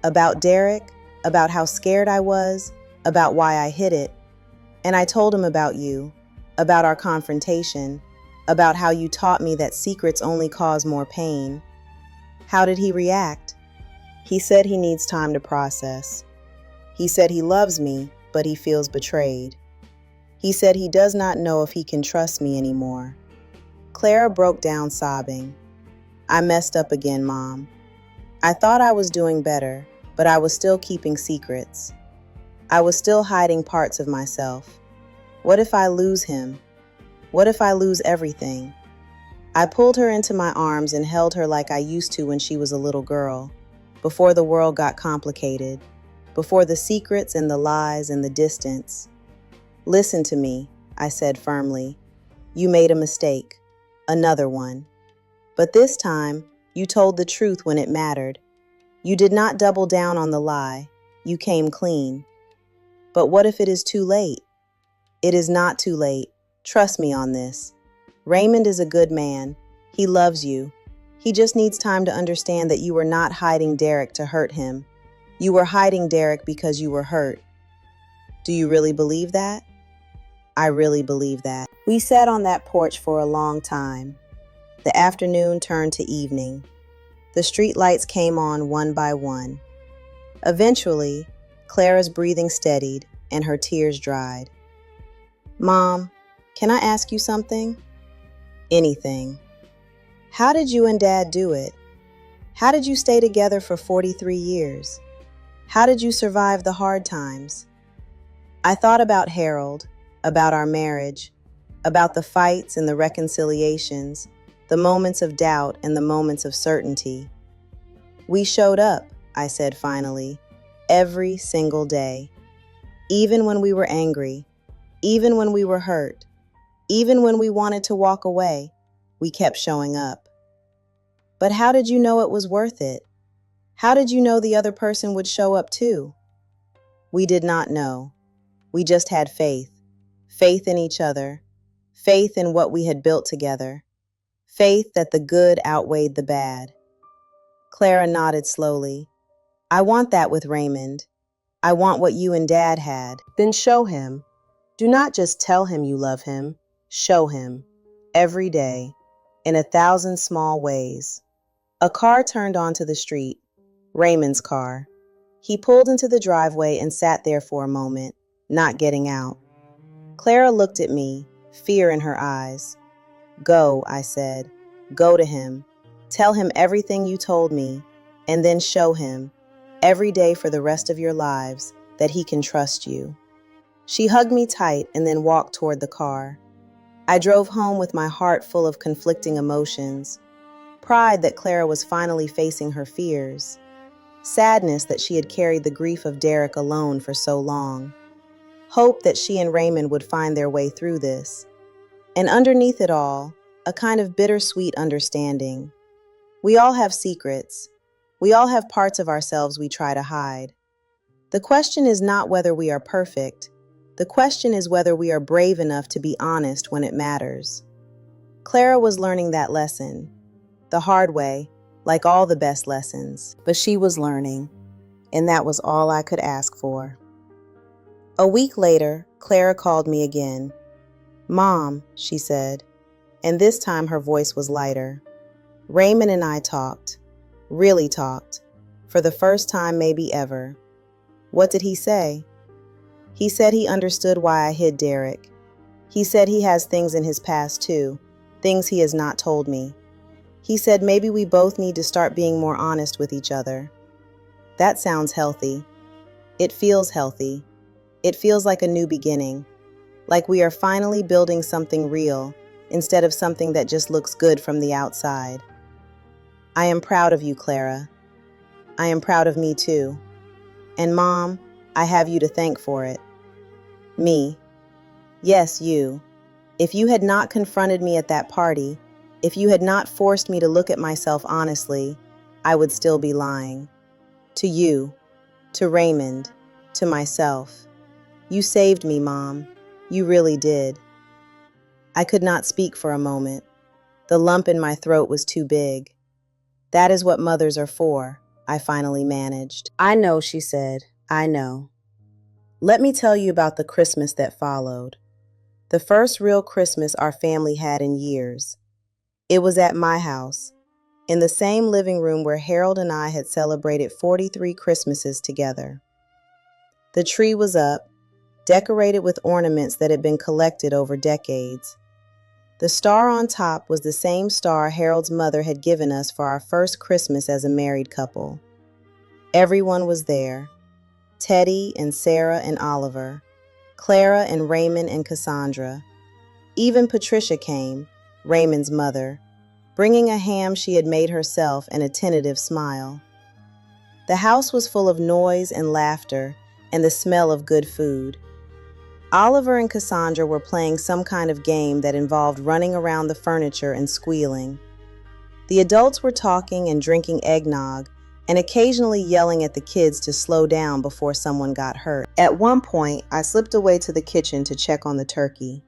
About Derek, about how scared I was, about why I hid it. And I told him about you, about our confrontation, about how you taught me that secrets only cause more pain. How did he react? He said he needs time to process. He said he loves me, but he feels betrayed. He said he does not know if he can trust me anymore. Clara broke down sobbing. I messed up again, Mom. I thought I was doing better, but I was still keeping secrets. I was still hiding parts of myself. What if I lose him? What if I lose everything? I pulled her into my arms and held her like I used to when she was a little girl, before the world got complicated, before the secrets and the lies and the distance. Listen to me, I said firmly. You made a mistake, another one. But this time, you told the truth when it mattered. You did not double down on the lie. You came clean. But what if it is too late? It is not too late. Trust me on this. Raymond is a good man. He loves you. He just needs time to understand that you were not hiding Derek to hurt him. You were hiding Derek because you were hurt. Do you really believe that? I really believe that. We sat on that porch for a long time. The afternoon turned to evening. The street lights came on one by one. Eventually, Clara's breathing steadied and her tears dried. Mom, can I ask you something? Anything. How did you and Dad do it? How did you stay together for 43 years? How did you survive the hard times? I thought about Harold, about our marriage, about the fights and the reconciliations, the moments of doubt and the moments of certainty. We showed up, I said finally, every single day. Even when we were angry, even when we were hurt, even when we wanted to walk away, we kept showing up. But how did you know it was worth it? How did you know the other person would show up too? We did not know. We just had faith. Faith in each other. Faith in what we had built together. Faith that the good outweighed the bad. Clara nodded slowly. I want that with Raymond. I want what you and Dad had. Then show him. Do not just tell him you love him. Show him. Every day. In 1,000 small ways. A car turned onto the street. Raymond's car. He pulled into the driveway and sat there for a moment, not getting out. Clara looked at me, fear in her eyes. Go, I said. Go to him. Tell him everything you told me, and then show him, every day for the rest of your lives, that he can trust you. She hugged me tight and then walked toward the car. I drove home with my heart full of conflicting emotions. Pride that Clara was finally facing her fears. Sadness that she had carried the grief of Derek alone for so long. Hope that she and Raymond would find their way through this. And underneath it all, a kind of bittersweet understanding. We all have secrets. We all have parts of ourselves we try to hide. The question is not whether we are perfect. The question is whether we are brave enough to be honest when it matters. Clara was learning that lesson. The hard way, like all the best lessons. But she was learning, and that was all I could ask for. A week later, Clara called me again. Mom, she said, and this time her voice was lighter. Raymond and I talked, really talked, for the first time maybe ever. What did he say? He said he understood why I hid Derek. He said he has things in his past too, things he has not told me. He said maybe we both need to start being more honest with each other. That sounds healthy. It feels healthy. It feels like a new beginning, like we are finally building something real instead of something that just looks good from the outside. I am proud of you, Clara. I am proud of me too. And Mom, I have you to thank for it. Me. Yes, you. If you had not confronted me at that party, if you had not forced me to look at myself honestly, I would still be lying. To you, to Raymond, to myself. You saved me, Mom. You really did. I could not speak for a moment. The lump in my throat was too big. That is what mothers are for, I finally managed. I know, she said. I know. Let me tell you about the Christmas that followed. The first real Christmas our family had in years. It was at my house, in the same living room where Harold and I had celebrated 43 Christmases together. The tree was up, decorated with ornaments that had been collected over decades. The star on top was the same star Harold's mother had given us for our first Christmas as a married couple. Everyone was there. Teddy and Sarah and Oliver, Clara and Raymond and Cassandra. Even Patricia came, Raymond's mother, bringing a ham she had made herself and a tentative smile. The house was full of noise and laughter and the smell of good food. Oliver and Cassandra were playing some kind of game that involved running around the furniture and squealing. The adults were talking and drinking eggnog and occasionally yelling at the kids to slow down before someone got hurt. At one point, I slipped away to the kitchen to check on the turkey.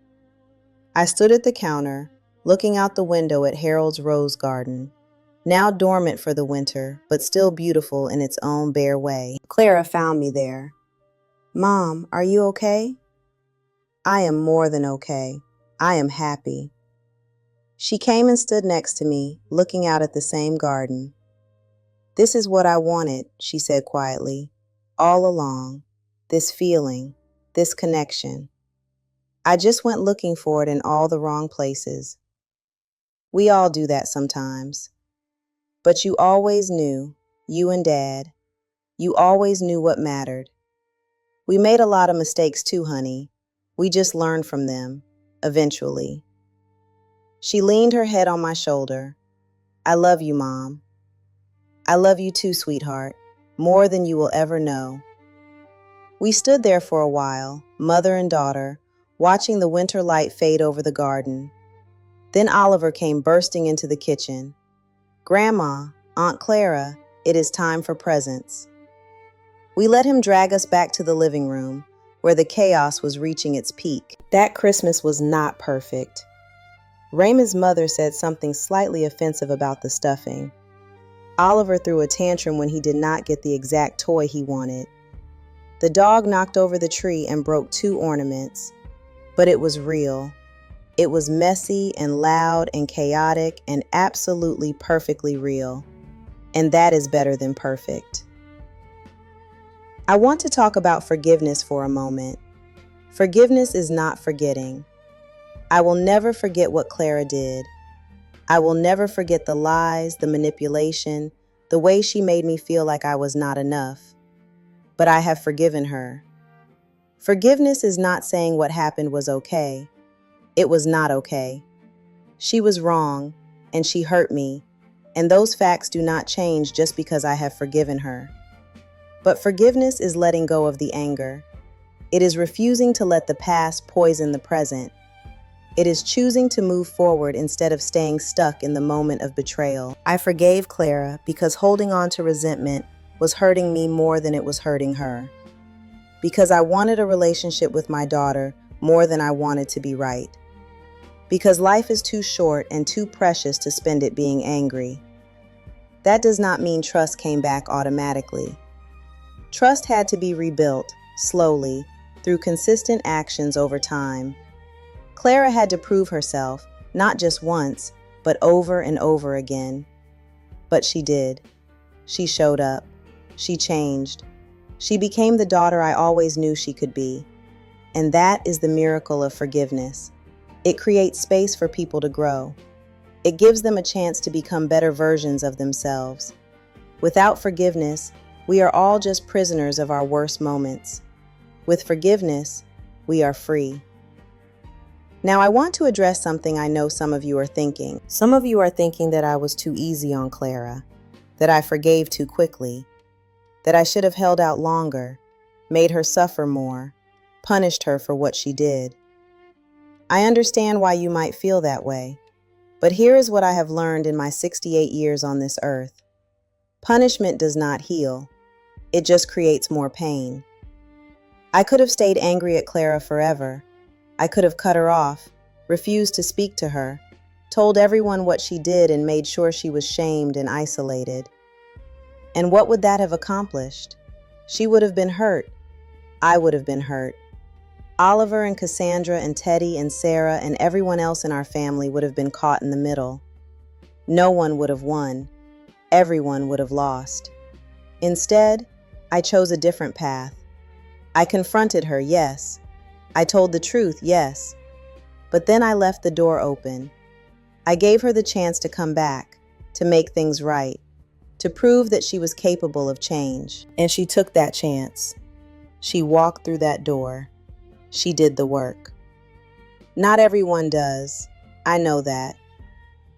I stood at the counter, looking out the window at Harold's rose garden, now dormant for the winter, but still beautiful in its own bare way. Clara found me there. Mom, are you okay? I am more than okay. I am happy. She came and stood next to me, looking out at the same garden. This is what I wanted, she said quietly, all along. This feeling, this connection. I just went looking for it in all the wrong places. We all do that sometimes. But you always knew, you and Dad, you always knew what mattered. We made a lot of mistakes too, honey. We just learned from them, eventually. She leaned her head on my shoulder. I love you, Mom. I love you too, sweetheart, more than you will ever know. We stood there for a while, mother and daughter, watching the winter light fade over the garden. Then Oliver came bursting into the kitchen. Grandma, Aunt Clara, it is time for presents. We let him drag us back to the living room, where the chaos was reaching its peak. That Christmas was not perfect. Raymond's mother said something slightly offensive about the stuffing. Oliver threw a tantrum when he did not get the exact toy he wanted. The dog knocked over the tree and broke 2 ornaments. But it was real. It was messy and loud and chaotic and absolutely perfectly real. And that is better than perfect. I want to talk about forgiveness for a moment. Forgiveness is not forgetting. I will never forget what Clara did. I will never forget the lies, the manipulation, the way she made me feel like I was not enough. But I have forgiven her. Forgiveness is not saying what happened was okay. It was not okay. She was wrong, and she hurt me, and those facts do not change just because I have forgiven her. But forgiveness is letting go of the anger. It is refusing to let the past poison the present. It is choosing to move forward instead of staying stuck in the moment of betrayal. I forgave Clara because holding on to resentment was hurting me more than it was hurting her. Because I wanted a relationship with my daughter more than I wanted to be right. Because life is too short and too precious to spend it being angry. That does not mean trust came back automatically. Trust had to be rebuilt, slowly, through consistent actions over time. Clara had to prove herself, not just once, but over and over again. But she did. She showed up. She changed. She became the daughter I always knew she could be. And that is the miracle of forgiveness. It creates space for people to grow. It gives them a chance to become better versions of themselves. Without forgiveness, we are all just prisoners of our worst moments. With forgiveness, we are free. Now, I want to address something I know some of you are thinking. Some of you are thinking that I was too easy on Clara, that I forgave too quickly, that I should have held out longer, made her suffer more, punished her for what she did. I understand why you might feel that way, but here is what I have learned in my 68 years on this earth. Punishment does not heal. It just creates more pain. I could have stayed angry at Clara forever. I could have cut her off, refused to speak to her, told everyone what she did and made sure she was shamed and isolated. And what would that have accomplished? She would have been hurt. I would have been hurt. Oliver and Cassandra and Teddy and Sarah and everyone else in our family would have been caught in the middle. No one would have won. Everyone would have lost. Instead, I chose a different path. I confronted her, yes. I told the truth, yes. But then I left the door open. I gave her the chance to come back, to make things right, to prove that she was capable of change. And she took that chance. She walked through that door. She did the work. Not everyone does. I know that.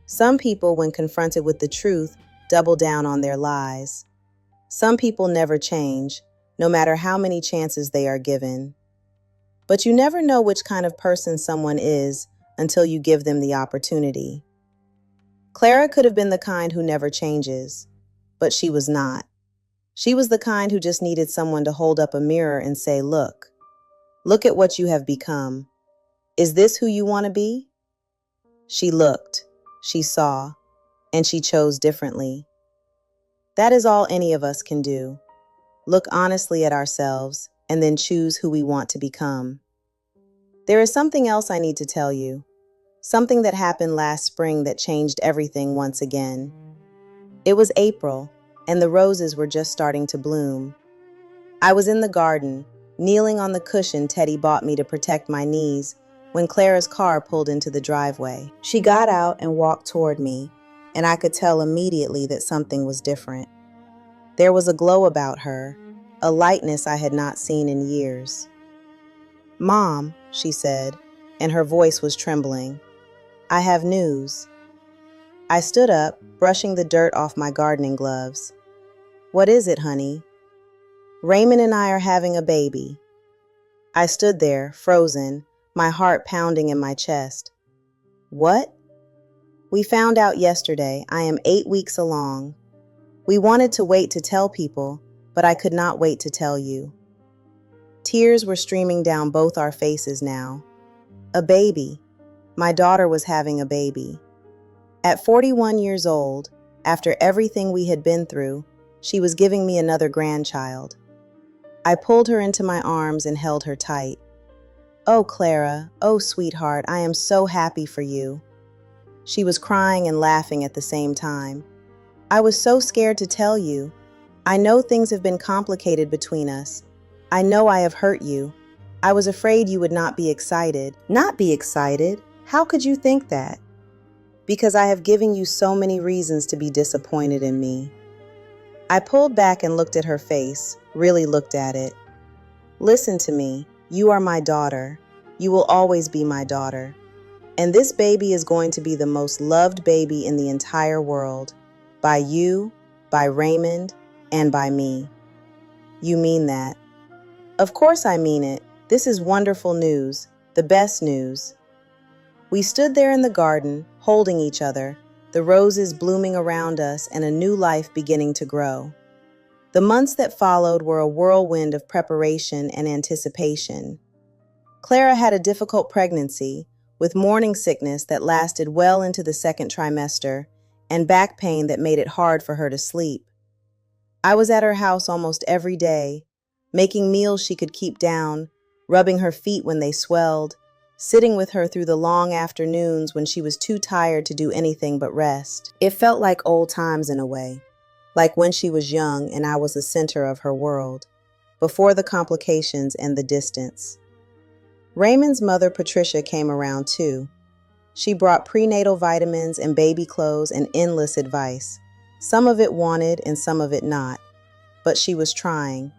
Some people, when confronted with the truth, double down on their lies. Some people never change, no matter how many chances they are given. But you never know which kind of person someone is until you give them the opportunity. Clara could have been the kind who never changes, but she was not. She was the kind who just needed someone to hold up a mirror and say, look at what you have become. Is this who you want to be? She looked, she saw, and she chose differently. That is all any of us can do. Look honestly at ourselves and then choose who we want to become. There is something else I need to tell you. Something that happened last spring that changed everything once again. It was April, and the roses were just starting to bloom. I was in the garden, kneeling on the cushion Teddy bought me to protect my knees, when Clara's car pulled into the driveway. She got out and walked toward me, and I could tell immediately that something was different. There was a glow about her, a lightness I had not seen in years. "Mom," she said, and her voice was trembling. "I have news." I stood up, brushing the dirt off my gardening gloves. "What is it, honey?" "Raymond and I are having a baby." I stood there, frozen, my heart pounding in my chest. "What?" "We found out yesterday. I am 8 weeks along. We wanted to wait to tell people, but I could not wait to tell you." Tears were streaming down both our faces now. A baby. My daughter was having a baby. At 41 years old, after everything we had been through, she was giving me another grandchild. I pulled her into my arms and held her tight. "Oh, Clara, oh, sweetheart, I am so happy for you." She was crying and laughing at the same time. "I was so scared to tell you. I know things have been complicated between us. I know I have hurt you. I was afraid you would not be excited." "Not be excited? How could you think that?" "Because I have given you so many reasons to be disappointed in me." I pulled back and looked at her face, really looked at it. "Listen to me. You are my daughter. You will always be my daughter. And this baby is going to be the most loved baby in the entire world. By you, by Raymond, and by me." "You mean that?" "Of course I mean it. This is wonderful news, the best news." We stood there in the garden, holding each other, the roses blooming around us and a new life beginning to grow. The months that followed were a whirlwind of preparation and anticipation. Clara had a difficult pregnancy, with morning sickness that lasted well into the second trimester, and back pain that made it hard for her to sleep. I was at her house almost every day, making meals she could keep down, rubbing her feet when they swelled, sitting with her through the long afternoons when she was too tired to do anything but rest. It felt like old times in a way, like when she was young and I was the center of her world, before the complications and the distance. Raymond's mother, Patricia, came around too. She brought prenatal vitamins and baby clothes and endless advice. Some of it wanted and some of it not, but she was trying.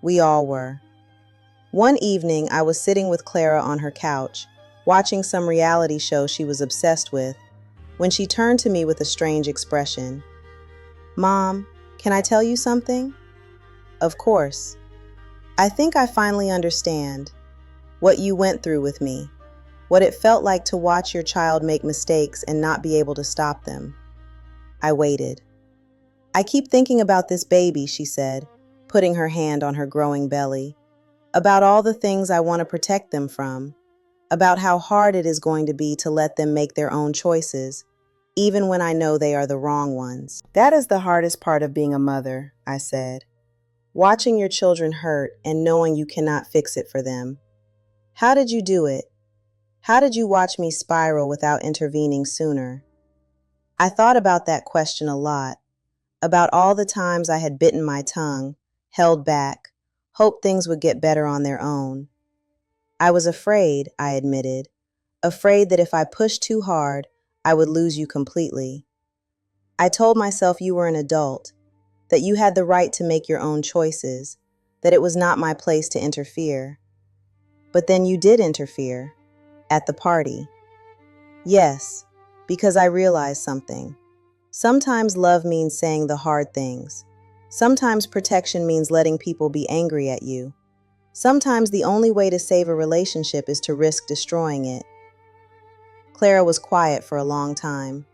We all were. One evening, I was sitting with Clara on her couch, watching some reality show she was obsessed with, when she turned to me with a strange expression. "Mom, can I tell you something?" "Of course." "I think I finally understand what you went through with me, what it felt like to watch your child make mistakes and not be able to stop them." I waited. "I keep thinking about this baby," she said, putting her hand on her growing belly, "about all the things I want to protect them from, about how hard it is going to be to let them make their own choices, even when I know they are the wrong ones." "That is the hardest part of being a mother," I said. "Watching your children hurt and knowing you cannot fix it for them. How did you do it? How did you watch me spiral without intervening sooner?" I thought about that question a lot, about all the times I had bitten my tongue, held back, hoped things would get better on their own. I was afraid, I admitted, afraid that if I pushed too hard, I would lose you completely. I told myself you were an adult, that you had the right to make your own choices, that it was not my place to interfere. But then you did interfere, at the party. Yes, because I realized something. Sometimes love means saying the hard things. Sometimes protection means letting people be angry at you. Sometimes the only way to save a relationship is to risk destroying it. Clara was quiet for a long time.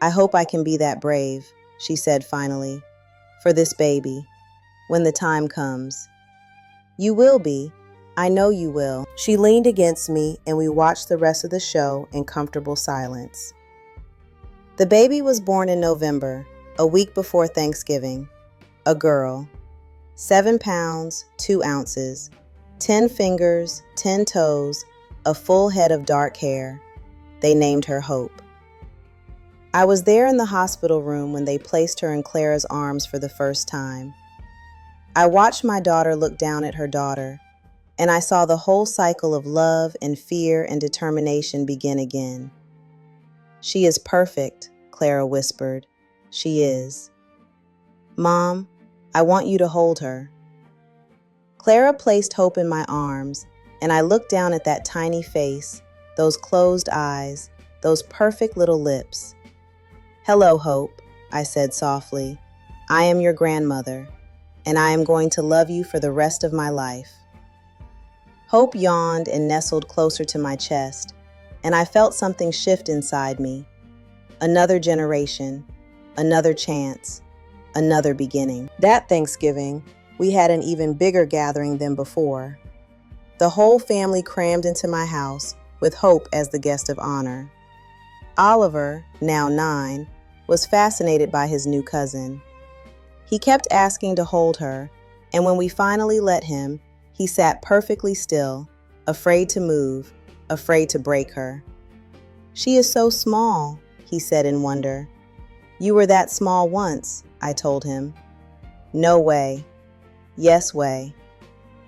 "I hope I can be that brave," she said finally, "for this baby, when the time comes." "You will be. I know you will." She leaned against me and we watched the rest of the show in comfortable silence. The baby was born in November, a week before Thanksgiving. A girl. 7 pounds, 2 ounces, 10 fingers, 10 toes, a full head of dark hair. They named her Hope. I was there in the hospital room when they placed her in Clara's arms for the first time. I watched my daughter look down at her daughter, and I saw the whole cycle of love and fear and determination begin again. "She is perfect," Clara whispered. "She is." "Mom, I want you to hold her." Clara placed Hope in my arms, and I looked down at that tiny face, those closed eyes, those perfect little lips. "Hello, Hope," I said softly. "I am your grandmother, and I am going to love you for the rest of my life." Hope yawned and nestled closer to my chest, and I felt something shift inside me. Another generation, another chance, another beginning. That Thanksgiving, we had an even bigger gathering than before. The whole family crammed into my house, with Hope as the guest of honor. Oliver, now 9, was fascinated by his new cousin. He kept asking to hold her, and when we finally let him, he sat perfectly still, afraid to move, afraid to break her. "She is so small," he said in wonder. "You were that small once," I told him. "No way." "Yes way."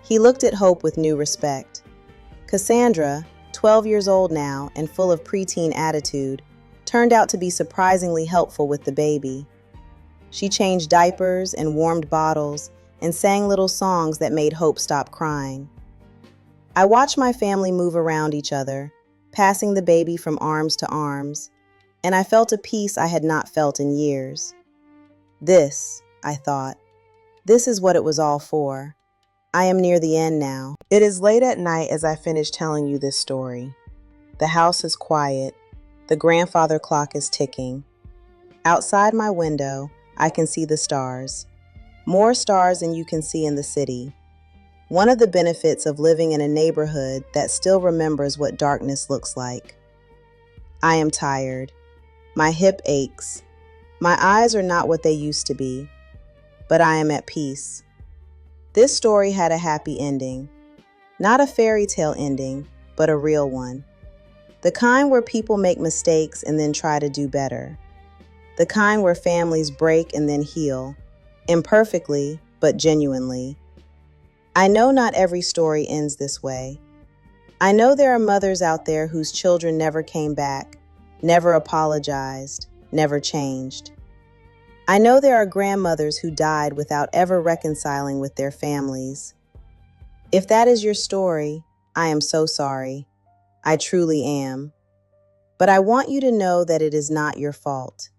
He looked at Hope with new respect. Cassandra, 12 years old now and full of preteen attitude, turned out to be surprisingly helpful with the baby. She changed diapers and warmed bottles and sang little songs that made Hope stop crying. I watched my family move around each other, passing the baby from arms to arms, and I felt a peace I had not felt in years. This, I thought, this is what it was all for. I am near the end now. It is late at night as I finish telling you this story. The house is quiet. The grandfather clock is ticking. Outside my window, I can see the stars. More stars than you can see in the city. One of the benefits of living in a neighborhood that still remembers what darkness looks like. I am tired. My hip aches. My eyes are not what they used to be, but I am at peace. This story had a happy ending. Not a fairy tale ending, but a real one. The kind where people make mistakes and then try to do better. The kind where families break and then heal. Imperfectly, but genuinely. I know not every story ends this way. I know there are mothers out there whose children never came back, never apologized, never changed. I know there are grandmothers who died without ever reconciling with their families. If that is your story, I am so sorry. I truly am. But I want you to know that it is not your fault.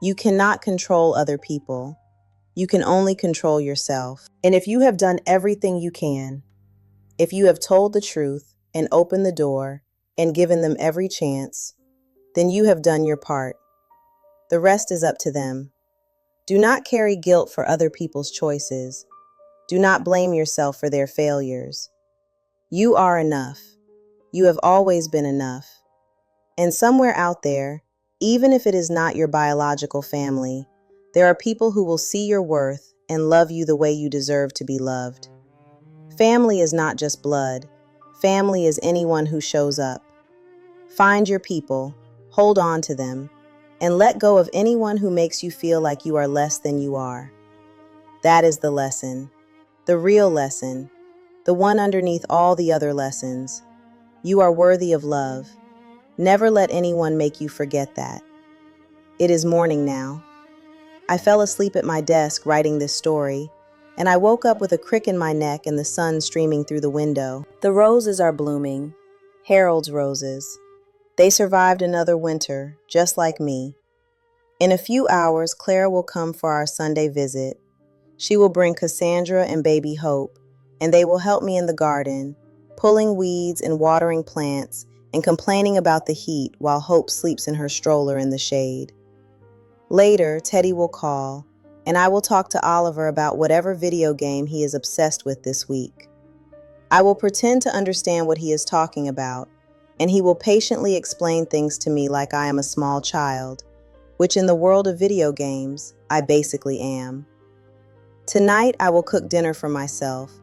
You cannot control other people. You can only control yourself. And if you have done everything you can, if you have told the truth and opened the door and given them every chance, then you have done your part. The rest is up to them. Do not carry guilt for other people's choices. Do not blame yourself for their failures. You are enough. You have always been enough. And somewhere out there, even if it is not your biological family, there are people who will see your worth and love you the way you deserve to be loved. Family is not just blood. Family is anyone who shows up. Find your people, hold on to them, and let go of anyone who makes you feel like you are less than you are. That is the lesson, the real lesson, the one underneath all the other lessons. You are worthy of love. Never let anyone make you forget that. It is morning now. I fell asleep at my desk writing this story, and I woke up with a crick in my neck and the sun streaming through the window. The roses are blooming, Harold's roses. They survived another winter, just like me. In a few hours, Clara will come for our Sunday visit. She will bring Cassandra and baby Hope, and they will help me in the garden, pulling weeds and watering plants and complaining about the heat while Hope sleeps in her stroller in the shade. Later, Teddy will call, and I will talk to Oliver about whatever video game he is obsessed with this week. I will pretend to understand what he is talking about, and he will patiently explain things to me like I am a small child, which in the world of video games, I basically am. Tonight, I will cook dinner for myself,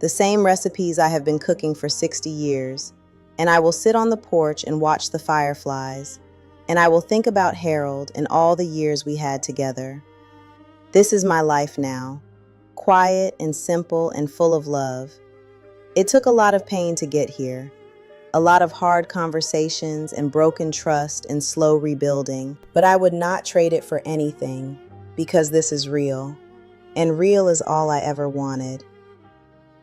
the same recipes I have been cooking for 60 years, and I will sit on the porch and watch the fireflies, and I will think about Harold and all the years we had together. This is my life now, quiet and simple and full of love. It took a lot of pain to get here, a lot of hard conversations and broken trust and slow rebuilding, but I would not trade it for anything because this is real, and real is all I ever wanted.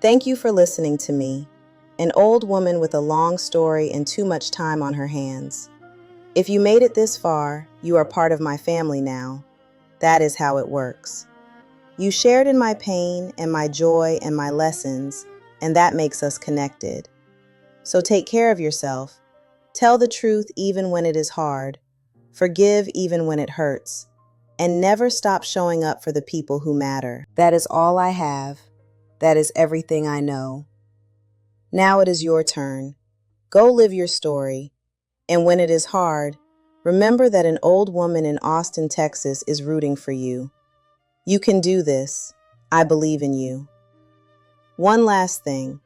Thank you for listening to me, an old woman with a long story and too much time on her hands. If you made it this far, you are part of my family now. That is how it works. You shared in my pain and my joy and my lessons, and that makes us connected. So take care of yourself. Tell the truth even when it is hard. Forgive even when it hurts. And never stop showing up for the people who matter. That is all I have. That is everything I know. Now it is your turn. Go live your story. And when it is hard, remember that an old woman in Austin, Texas is rooting for you. You can do this. I believe in you. One last thing.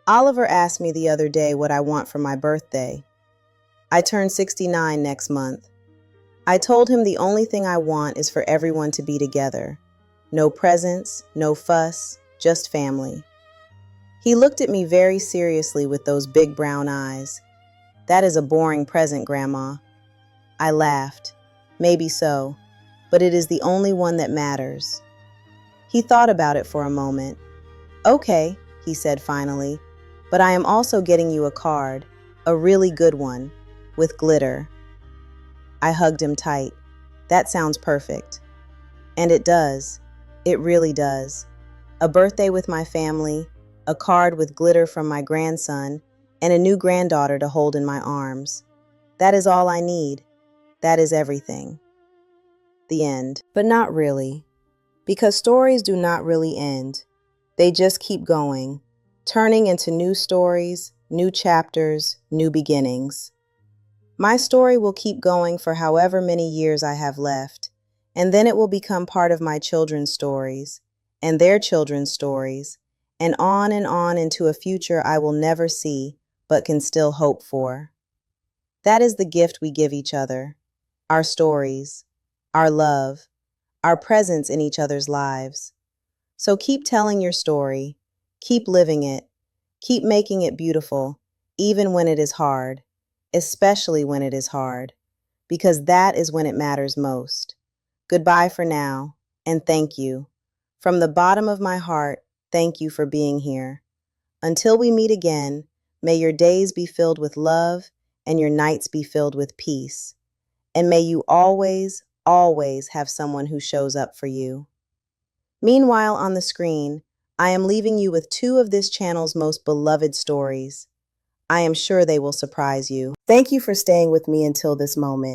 Oliver asked me the other day what I want for my birthday. I turn 69 next month. I told him the only thing I want is for everyone to be together. No presents, no fuss, just family. He looked at me very seriously with those big brown eyes. That is a boring present, Grandma. I laughed. Maybe so, but it is the only one that matters. He thought about it for a moment. Okay, he said finally, but I am also getting you a card, a really good one, with glitter. I hugged him tight. That sounds perfect. And it does. It really does. A birthday with my family, a card with glitter from my grandson, and a new granddaughter to hold in my arms. That is all I need. That is everything. The end. But not really. Because stories do not really end. They just keep going, turning into new stories, new chapters, new beginnings. My story will keep going for however many years I have left, and then it will become part of my children's stories, and their children's stories, and on into a future I will never see, but can still hope for. That is the gift we give each other, our stories, our love, our presence in each other's lives. So keep telling your story, keep living it, keep making it beautiful, even when it is hard, especially when it is hard, because that is when it matters most. Goodbye for now, and thank you. From the bottom of my heart, thank you for being here. Until we meet again, may your days be filled with love and your nights be filled with peace. And may you always, always have someone who shows up for you. Meanwhile, on the screen, I am leaving you with two of this channel's most beloved stories. I am sure they will surprise you. Thank you for staying with me until this moment.